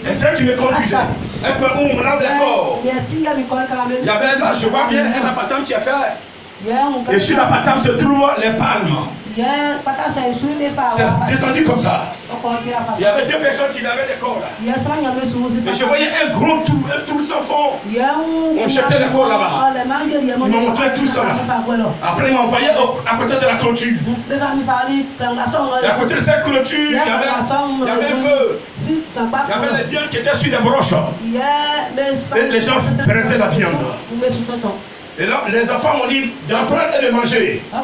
C'est celle qui me conduisait. Un peu où on lave les corps. Il y avait là, je vois bien un appartement qui est fait. Et sur l'appartement se trouvent les palmes. C'est descendu comme ça. Il y avait deux personnes qui avaient des corps là. Et je voyais un gros trou, un trou sans fond. On jetait les corps là-bas. Il m'a montré tout ça là. Après il m'a envoyé à côté de la clôture. Et à côté de cette clôture, il y avait un feu. Il y avait les viandes qui étaient sur des broches. Et les gens pressaient la viande. Et là, les enfants m'ont dit d'en prendre et de manger. Je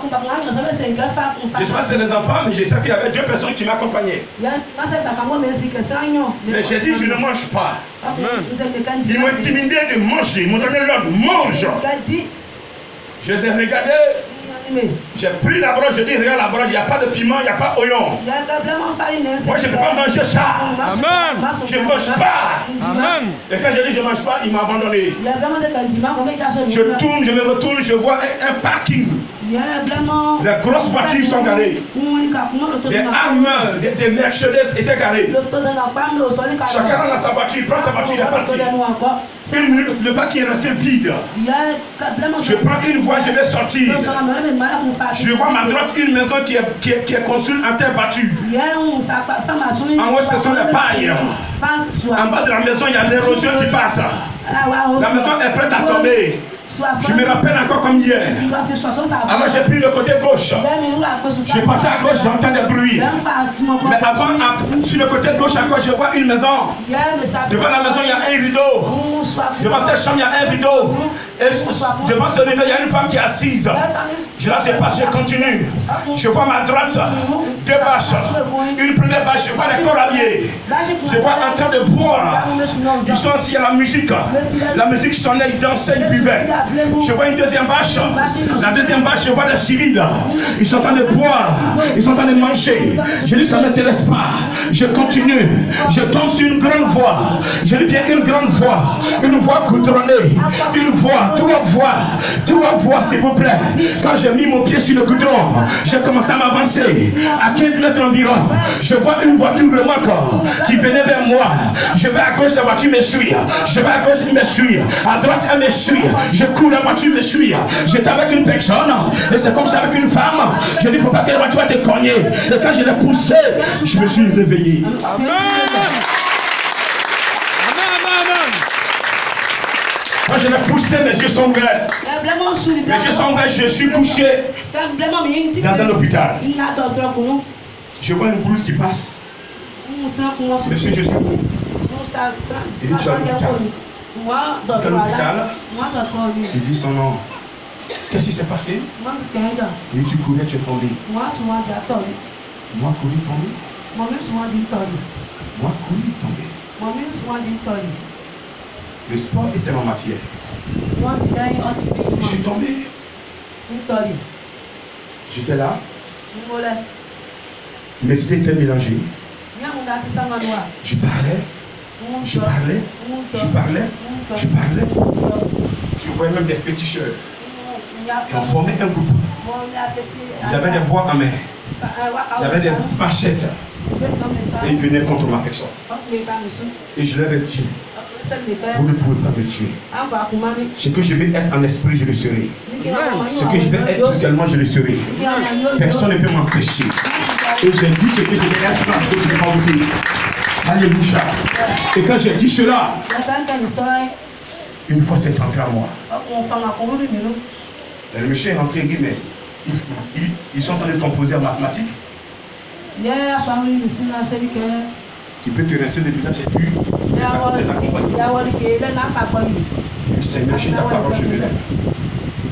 ne sais pas si c'est les enfants, mais je sais qu'il y avait deux personnes qui m'accompagnaient. Mais j'ai dit, je ne mange pas. Ils m'ont intimidé de manger. Ils m'ont donné l'ordre, mange. Je les ai regardés. J'ai pris la broche, je dis, regarde la broche, il n'y a pas de piment, il n'y a pas d'oignon. Moi, je ne peux pas manger ça. Amen. Je ne mange pas. Amen. Et quand j'ai dit je ne mange pas, il m'a abandonné. Je tourne, je me retourne, je vois un parking. Les grosses voitures sont garées. Des Hummer, des Mercedes étaient garées. Chacun a sa voiture, il prend sa voiture, il est parti. Une minute, le parking est resté vide. Je prends une voie, je vais sortir. Je vois à ma droite une maison qui est construite en terre battue. En haut, ce sont les pailles. En bas de la maison, il y a l'érosion qui passe. La maison est prête à tomber. Je me rappelle encore comme hier. Alors j'ai pris le côté gauche. Je partais à gauche, j'entends des bruits. Mais avant, sur le côté gauche encore, je vois une maison. Devant la maison, il y a un rideau. Devant cette chambre, il y a un rideau. Et devant ce rideau, il y a une femme qui est assise. Je la dépasse, je continue. Je vois ma droite, 2 bâches. Une première bâche, je vois les corps habillés. Je vois en train de boire. Ils sont assis à la musique. La musique sonnait, ils dansaient, ils buvaient. Je vois une deuxième bâche. La deuxième bâche, je vois des civils. Ils sont en train de boire. Ils sont en train de manger. Je dis, ça ne m'intéresse pas. Je continue. Je tombe sur une grande voix. Je dis bien une grande voix. Une voix goudronnée. Une voix. 3 voix s'il vous plaît. Quand j'ai mis mon pied sur le goudron, j'ai commencé à m'avancer. À 15 mètres environ, je vois une voiture remorque qui venait vers moi. Je vais à gauche, la voiture me suit. Je vais à gauche, elle me suit. À droite, elle me suit. Je cours, la voiture me suit. J'étais avec une personne et c'est comme ça avec une femme. Je dis, il ne faut pas que la voiture te cogner. Et quand je l'ai poussé, je me suis réveillé. Amen. Quand je l'ai poussé, mes yeux sont ouverts. Mes yeux sont ouverts, je suis couché dans un hôpital. Je vois une blouse qui passe. Monsieur, je suis où? Il dit, tu es à l'hôpital. Dans l'hôpital, il dit son nom. Qu'est-ce qui s'est passé? Il dit, tu courais, tu es tombé. Moi, courir, tombé. Moi, courir, tombé. Le sport était ma matière. Je suis tombé. J'étais là. Mes idées étaient mélangées. Je parlais. Je voyais même des féticheurs. J'en formais un groupe. J'avais des bois en main. J'avais des machettes. Et ils venaient contre ma personne. Et je leur ai dit, vous ne pouvez pas me tuer. Ce que je vais être en esprit, je le serai. Ce que je vais être socialement, je le serai. Personne ne peut m'empêcher. Et j'ai dit ce que je vais être là, je ne vais pas vous dire. Alléluia. Et quand j'ai dit cela, une fois c'est entré à moi. Le monsieur est rentré, mais ils sont en train de composer en mathématiques. Tu peux te rincer le visage et puis les accompagner. Le Seigneur, sur ta parole, je me lève.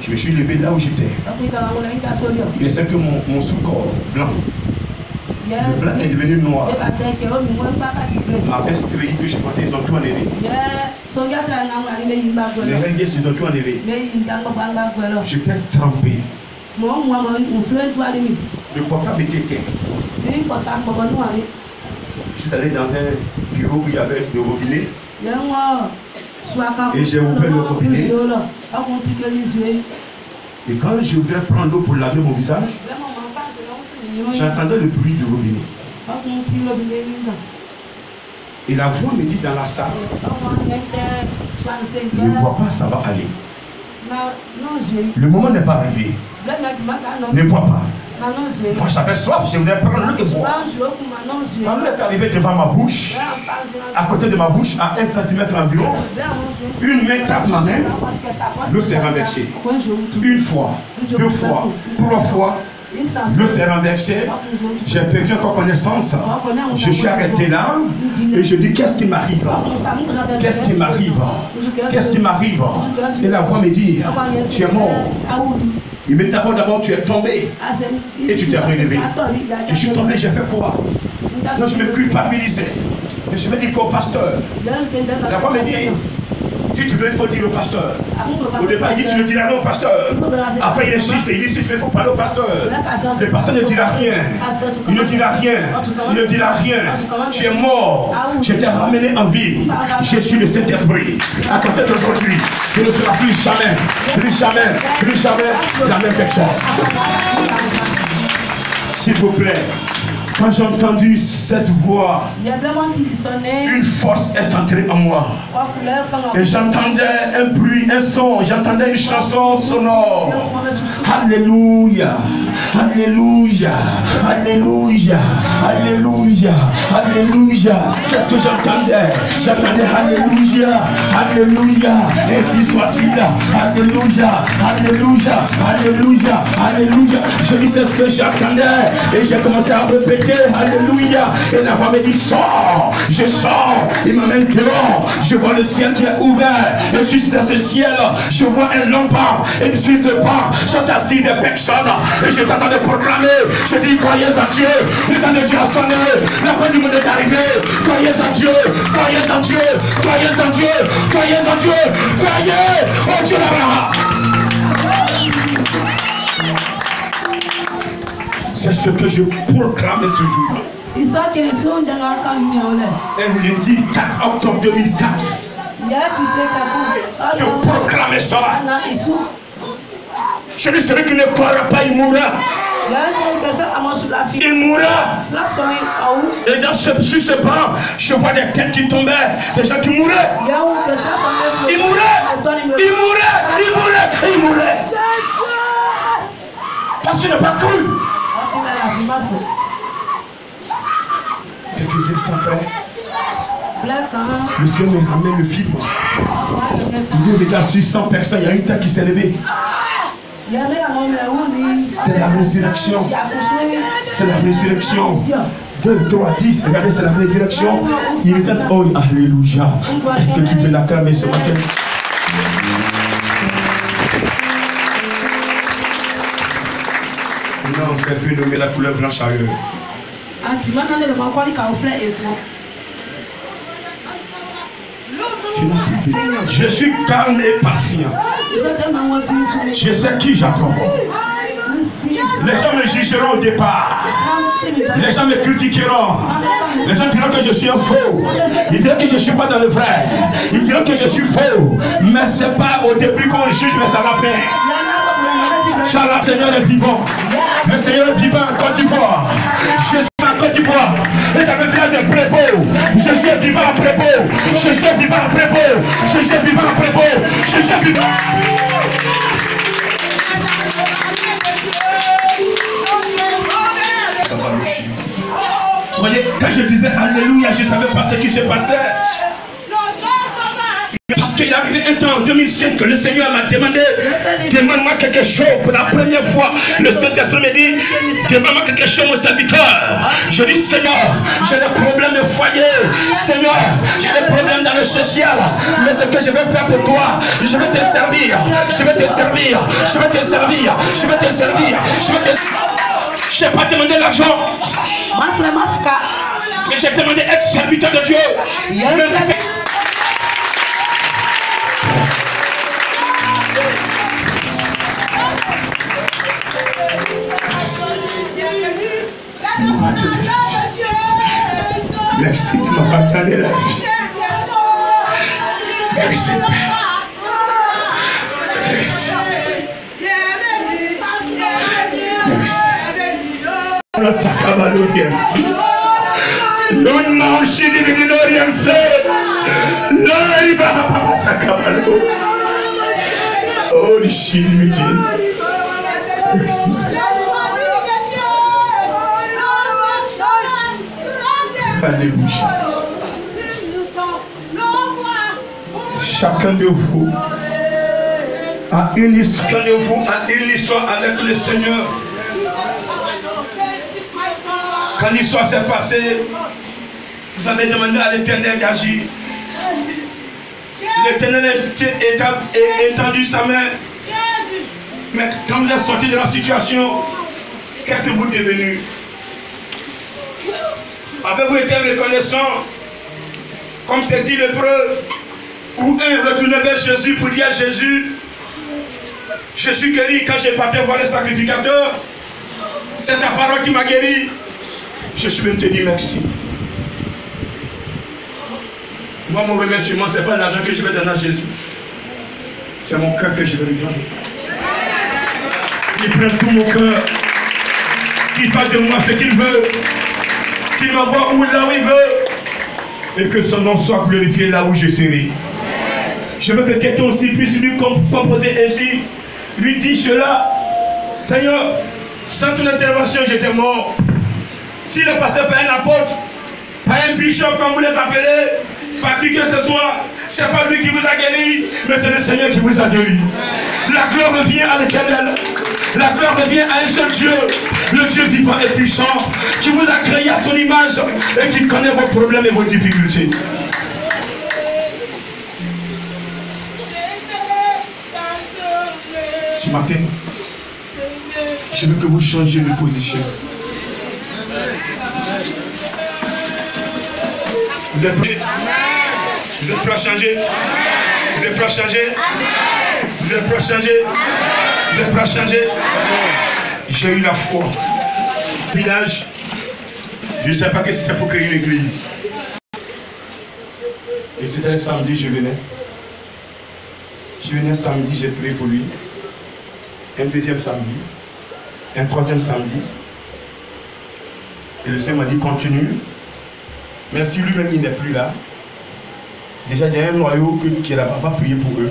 Je me suis levé là où j'étais. Il restait que mon sous-corps blanc. Le blanc est devenu noir. Ma veste que j'ai portée, ils ont tout enlevé. Les règles, ils ont tout enlevé. J'étais trempé. Le portable était éteint. Je suis allé dans un bureau où il y avait le robinet. Et j'ai ouvert le robinet. Et quand je voudrais prendre l'eau pour laver mon visage, j'entendais le bruit du robinet. Et la voix me dit dans la salle, ne bois pas, ça va aller. Le moment n'est pas arrivé. Ne bois pas. Moi j'avais soif, je voulais prendre l'eau et boire. Quand l'eau est arrivée devant ma bouche, à côté de ma bouche, à 1 cm environ, une main tape ma main, l'eau s'est renversée. Une fois, 2 fois, 3 fois, l'eau s'est renversée. J'ai perdu encore connaissance. Je suis arrêté là et je dis, qu'est-ce qui m'arrive? Qu'est-ce qui m'arrive? Qu'est-ce qui m'arrive? Et la voix me dit, tu es mort. Il me dit d'abord tu es tombé et tu t'es relevé. Je suis tombé, j'ai fait quoi? Donc je me culpabilisais. Et je me dis au pasteur. La voix me dit, si tu veux, il faut dire au pasteur. Au départ, il dit, tu ne diras rien au pasteur. Après, il insiste, il dit, si tu veux, il faut parler au pasteur. Le pasteur ne dira rien. Il ne dira rien. Il ne dira rien. Tu es mort. Je t'ai ramené en vie. Je suis le Saint-Esprit. À côté d'aujourd'hui, tu ne seras plus jamais la même personne. S'il vous plaît. Quand j'ai entendu cette voix, une force est entrée en moi. Et j'entendais un bruit, un son, j'entendais une chanson sonore. Alléluia. Alléluia. Alléluia. Alléluia. Alléluia. C'est ce que j'entendais. J'entendais Alléluia. Alléluia. Ainsi soit-il. Alléluia. Alléluia. Alléluia. Alléluia. Je dis c'est ce que j'entendais. Et j'ai commencé à répéter Alléluia. Et la voix me dit sors. Je sors. Il m'amène dehors. Je vois le ciel qui est ouvert. Et juste dans ce ciel, je vois un long banc. Et sur ce banc sont assis des personnes. Et je t'entends de proclamer. Je dis croyez en Dieu. Le temps de Dieu a sonné. La fin du monde est arrivée. Croyez en Dieu. Croyez en Dieu. Croyez en Dieu. Croyez en Dieu. Croyez au Dieu d'Abraham. C'est ce que je proclamais ce jour-là. Un lundi 4 octobre 2004. Je proclamais ça. Je dis celui qui ne croira pas, il mourra. Il mourra. Et sur ce banc, je vois des têtes qui tombaient, des gens qui mouraient. Ils mouraient. Ils mouraient. Ils mouraient. Ils mouraient. Parce qu'il n'est pas cool. Quelques instants après, le Seigneur me ramène le film. Il dit regarde sur 100 personnes, il y a une tête qui s'est levée. C'est la résurrection. C'est la résurrection. 2, 3, 10. Regardez, c'est la résurrection. Il était oh, alléluia. Est-ce que tu peux l'acclamer ce matin? Non, c'est plus nommé la couleur blanche à eux. Je suis calme et patient. Je sais qui j'adore. Les gens me jugeront au départ. Les gens me critiqueront. Les gens diront que je suis un faux. Ils diront que je ne suis pas dans le vrai. Ils diront que je suis faux. Mais ce n'est pas au début qu'on juge, mais ça va faire. Inch'Allah, le Seigneur est vivant. Le Seigneur est vivant en Côte d'Ivoire. Je suis en Côte d'Ivoire. Et dans le village de Prébeau. Je suis vivant en Prébeau. Je suis vivant en Prébeau. Je suis vivant en Prébeau. Je suis vivant. Vous voyez, quand je disais Alléluia, je ne savais pas ce qui se passait. Parce qu'il est arrivé un temps en 2005 que le Seigneur m'a demandé, demande-moi quelque chose. Pour la première fois, le Saint-Esprit me dit, demande-moi quelque chose, mon serviteur. Je dis, Seigneur, j'ai des problèmes de foyer. Seigneur, j'ai des problèmes dans le social. Mais ce que je vais faire pour toi, je vais te servir. Je vais te servir. Je vais te servir. Je vais te servir. Je vais te... Je n'ai pas demandé l'argent. Mais j'ai demandé être serviteur de Dieu. Merci de m'avoir donné la vie. Merci. Merci. Merci. Merci. Non mangi di minorianze. Lei va a Sakabalo. Oh, il chie di midi. Merci. Alléluia. Chacun de vous a une histoire. Chacun de vous a une histoire avec le Seigneur. Quand l'histoire s'est passée, vous avez demandé à l'Éternel d'agir. L'Éternel a étendu sa main. Mais quand vous êtes sorti de la situation, qu'êtes-vous devenu? Avez-vous été reconnaissant, comme c'est dit l'hébreu, où un retournait vers Jésus pour dire à Jésus, je suis guéri quand j'ai parti voir le sacrificateur, c'est ta parole qui m'a guéri. Je suis venu te dire merci. Moi, mon remerciement, ce n'est pas l'argent que je vais donner à Jésus. C'est mon cœur que je vais lui donner. Il prend tout mon cœur. Qu'il fasse de moi ce qu'il veut. Qu'il m'envoie là où il veut. Et que son nom soit glorifié là où je serai. Je veux que quelqu'un aussi puisse lui composer ainsi. Lui dire cela. Seigneur, Sans ton intervention, j'étais mort. S'il est passé par un apôtre, par un bishop, comme vous les appelez, fatigué ce soir, ce n'est pas lui qui vous a guéri, mais c'est le Seigneur qui vous a guéri. La gloire revient à l'Éternel. La gloire revient à un seul Dieu, le Dieu vivant et puissant, qui vous a créé à son image et qui connaît vos problèmes et vos difficultés. Ce matin, je veux que vous changiez de position. Vous êtes prêts? Vous êtes prêts à changer? Vous êtes prêts à changer? Vous êtes prêts à changer? Vous êtes prêts à changer? J'ai eu la foi. Village, je ne sais pas que c'était pour créer une église. Et c'était un samedi, je venais. Je venais samedi, j'ai prié pour lui. Un deuxième samedi. Un troisième samedi. Et le Seigneur m'a dit continue. Même si lui-même il n'est plus là. Déjà il y a un noyau qui est là-bas, va prier pour eux.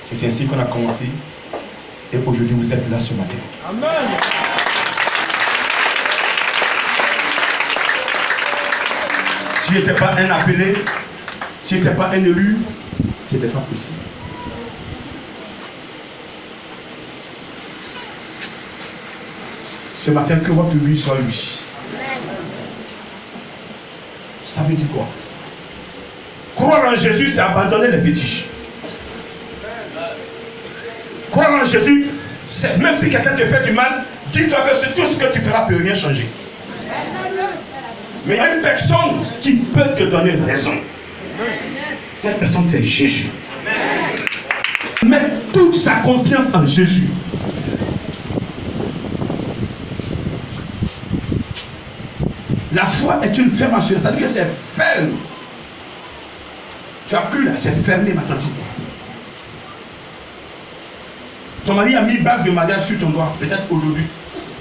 C'est ainsi qu'on a commencé. Et aujourd'hui vous êtes là ce matin. Amen. Si n'était pas un appelé, si n'était pas un élu, ce n'était pas possible. Ce matin, que votre lui soit lui. Ça veut dire quoi? Croire en Jésus, c'est abandonner les fétiches. Croire en Jésus, c'est même si quelqu'un te fait du mal, dis-toi que c'est tout ce que tu feras ne peut rien changer. Mais il y a une personne qui peut te donner raison. Cette personne, c'est Jésus. Mets toute sa confiance en Jésus. La foi est une ferme assurance. Ça veut dire que c'est ferme. Tu as cru là, c'est fermé, ma tante. Ton mari a mis bague de mariage sur ton doigt, peut-être aujourd'hui.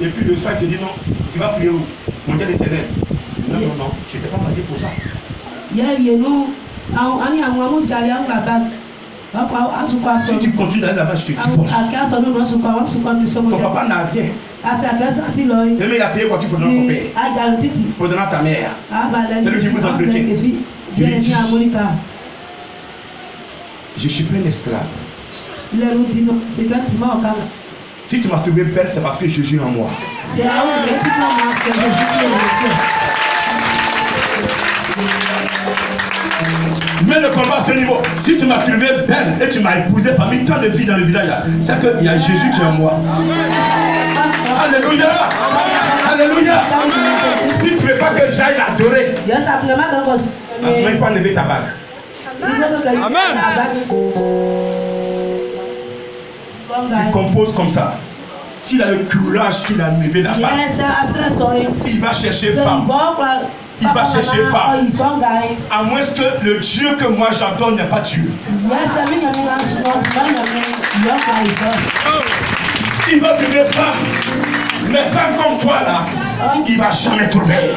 Et puis le soir, il te dit non, tu vas prier où? Mon Dieu éternel. Non, non, non, je n'étais pas marié pour ça. Si tu continues d'aller là-bas, je te divorce. Ton papa n'a rien. Mais il a payé quoi tu peux donner ton père? Pour donner à ta mère. C'est lui qui vous entretient. Tu lui dis, je ne suis pas un esclave. Si tu m'as trouvé belle, c'est parce que Jésus est en moi. Mais le combat à ce niveau, si tu m'as trouvé belle et tu m'as épousé parmi tant de filles dans le village, c'est qu'il y a Jésus qui est en moi. Alléluia. Alléluia. Si tu ne veux pas que j'aille l'adorer, à ce moment, il faut enlever ta bague. Amen. Tu composes comme ça. S'il a le courage qu'il a enlevé la bague, il va chercher femme. Il va chercher femme. À moins que le Dieu que moi j'adore n'est pas Dieu. Il va trouver femme. Mais femme comme toi là, il ne va jamais trouver.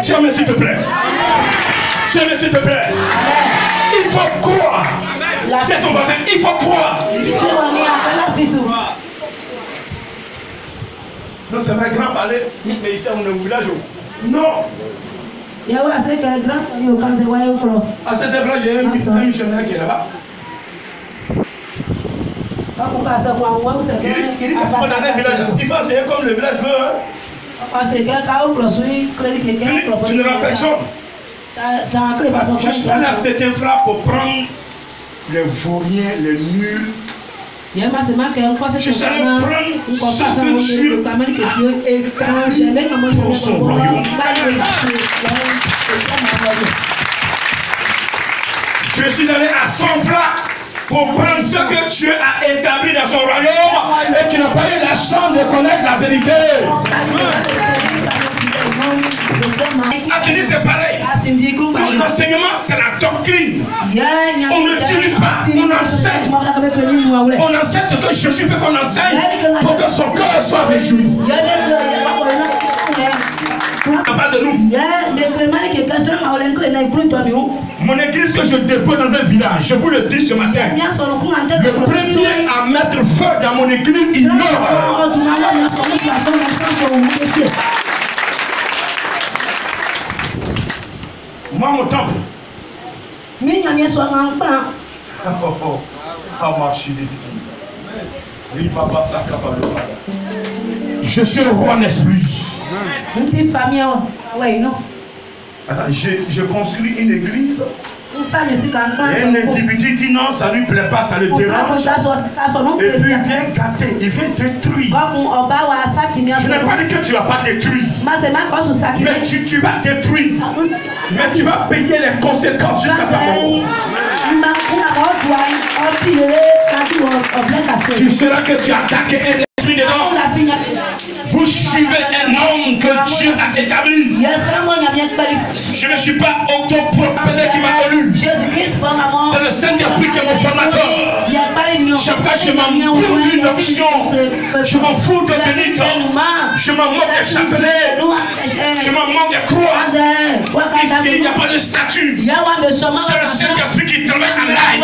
Tiens-moi s'il te plaît. Tiens-moi s'il te plaît. Il faut croire. Tiens ton voisin, il faut croire. Non, c'est vrai, grand palais, mais ici on est au village. Non. À cet endroit, j'ai un missionnaire qui est là-bas. Il dit que tu vas dans un village, il faut essayer comme le village veut. Tu ne rappelles personne. Je suis allé à certains frères pour prendre les vauriens, les nuls. Je suis allé prendre ce que Dieu a établi pour son royaume. Je suis allé à Sonfla pour prendre ce que Dieu a établi dans son royaume et qui n'a pas eu la chance de connaître la vérité. Assini, c'est pareil. L'enseignement, c'est la doctrine. On ne dit pas, on enseigne. On enseigne ce que Jésus veut qu'on enseigne pour que son cœur soit réjoui. Parle de nous. Mon église que je dépose dans un village, je vous le dis ce matin. Le premier à mettre feu dans mon église, il meurt. Moi, mon temple. Je suis le roi en esprit. Attends, je construis une église. Et un individu dit non, ça ne lui plaît pas, ça le dérange. Et puis il vient gâter, il vient détruire. Je n'ai pas dit que tu ne vas pas détruire. Mais tu vas détruire. Mais tu vas payer les conséquences jusqu'à ta mort. Tu sauras que tu as attaqué un esprit dedans. Vous suivez un homme que Dieu a établi. Je ne suis pas autoproclamé qui m'a élu. C'est le Saint-Esprit qui est mon formateur. Je m'en fous d'une option. Je m'en fous de bénite. Je m'en moque des chapelets. Je m'en moque des croix. Ici, il n'y a pas de statut. C'est le Saint-Esprit qui travaille en live.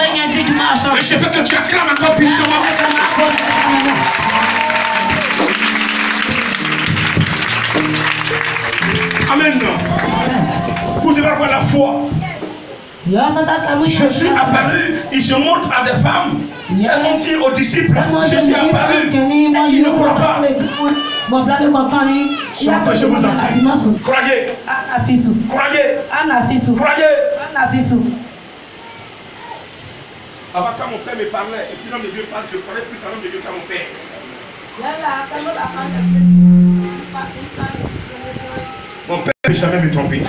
Et je veux que tu acclames encore puissamment. Amen. Vous devez avoir la foi. Je suis apparu, il se montre à des femmes. Elles vont dire aux disciples, je suis apparu. Et ils ne croient pas. Ce matin, je vous enseigne. Croyez. Croyez. Croyez. Avant, quand mon père me parlait, et puis l'homme de Dieu parle, je connais plus un homme de Dieu qu'à mon père. Mon père ne peut jamais me tromper.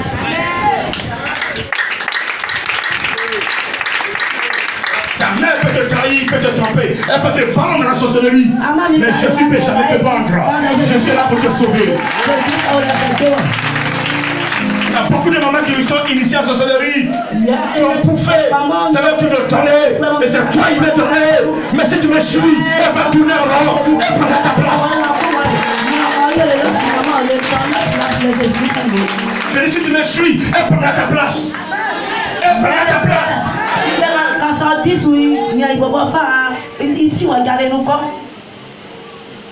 Ta mère peut te trahir, peut te tromper. Elle peut te vendre la sorcellerie. Mais Jésus ne peut jamais te vendre. Je suis là pour te sauver. Il y a beaucoup de mamans qui sont initiées à la sorcellerie. Tu as bouffé. C'est là que tu me donnais. Et c'est toi qui me donnais. Mais si tu me suis, elle va tourner en rond. Elle prendra ta place. Je dis si tu me suis, elle prendra ta place. Elle prendra ta place.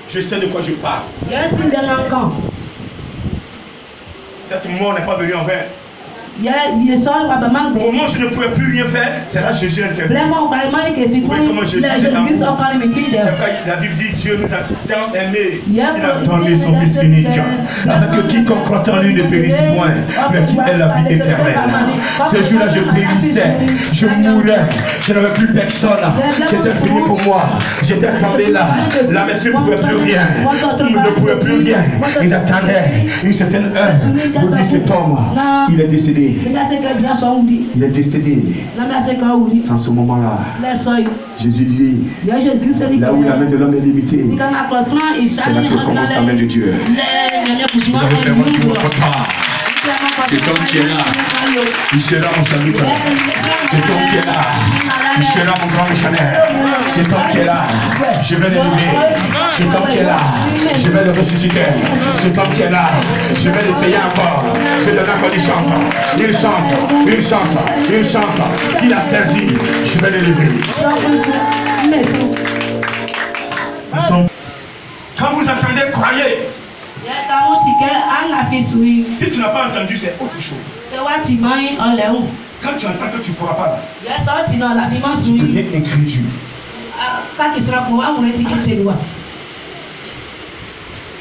Je sais de quoi je parle. Cette mort n'est pas venue en vain. Au moment où je ne pouvais plus rien faire, c'est là que Jésus intervient. Oui, comment Jésus est amour. C'est pourquoi la Bible dit Dieu nous a tant aimés qu'il a donné son Fils unique, afin que quiconque croit en lui ne périsse point, mais qui ait la vie éternelle. Ce jour-là, je périssais, je mourais, je n'avais plus personne. C'était fini pour moi. J'étais tombé là. La médecine ne pouvait plus rien. Ils ne pouvaient plus rien. Ils attendaient une certaine heure pour dire cet homme, il est décédé. Il est décédé. Sans ce moment-là, Jésus dit, là où la main de l'homme est limitée, c'est là que commence la main de Dieu. Vous avez fait votre part. Cet homme qui est là, il sera mon saluteur. Cet homme qui est là, il sera mon grand missionnaire. Cet homme qui est là, je vais l'élever. Cet homme qui est là, je vais le ressusciter. Cet homme qui est là, je vais l'essayer encore. Je donne encore une chance. Une chance, une chance, une chance. S'il a saisi, je vais l'élever. Quand vous attendez, croyez. Si tu n'as pas entendu, c'est autre chose. Quand tu entends que tu ne pourras pas, tu deviens incrédule.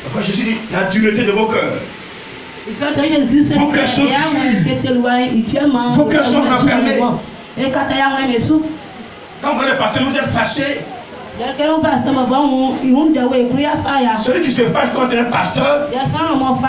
Pourquoi Jésus dit la dureté de vos cœurs. Vos cœurs sont durs. Vos cœurs sont renfermés. Quand vous allez passer, vous êtes fâchés. Celui qui se fâche contre un pasteur,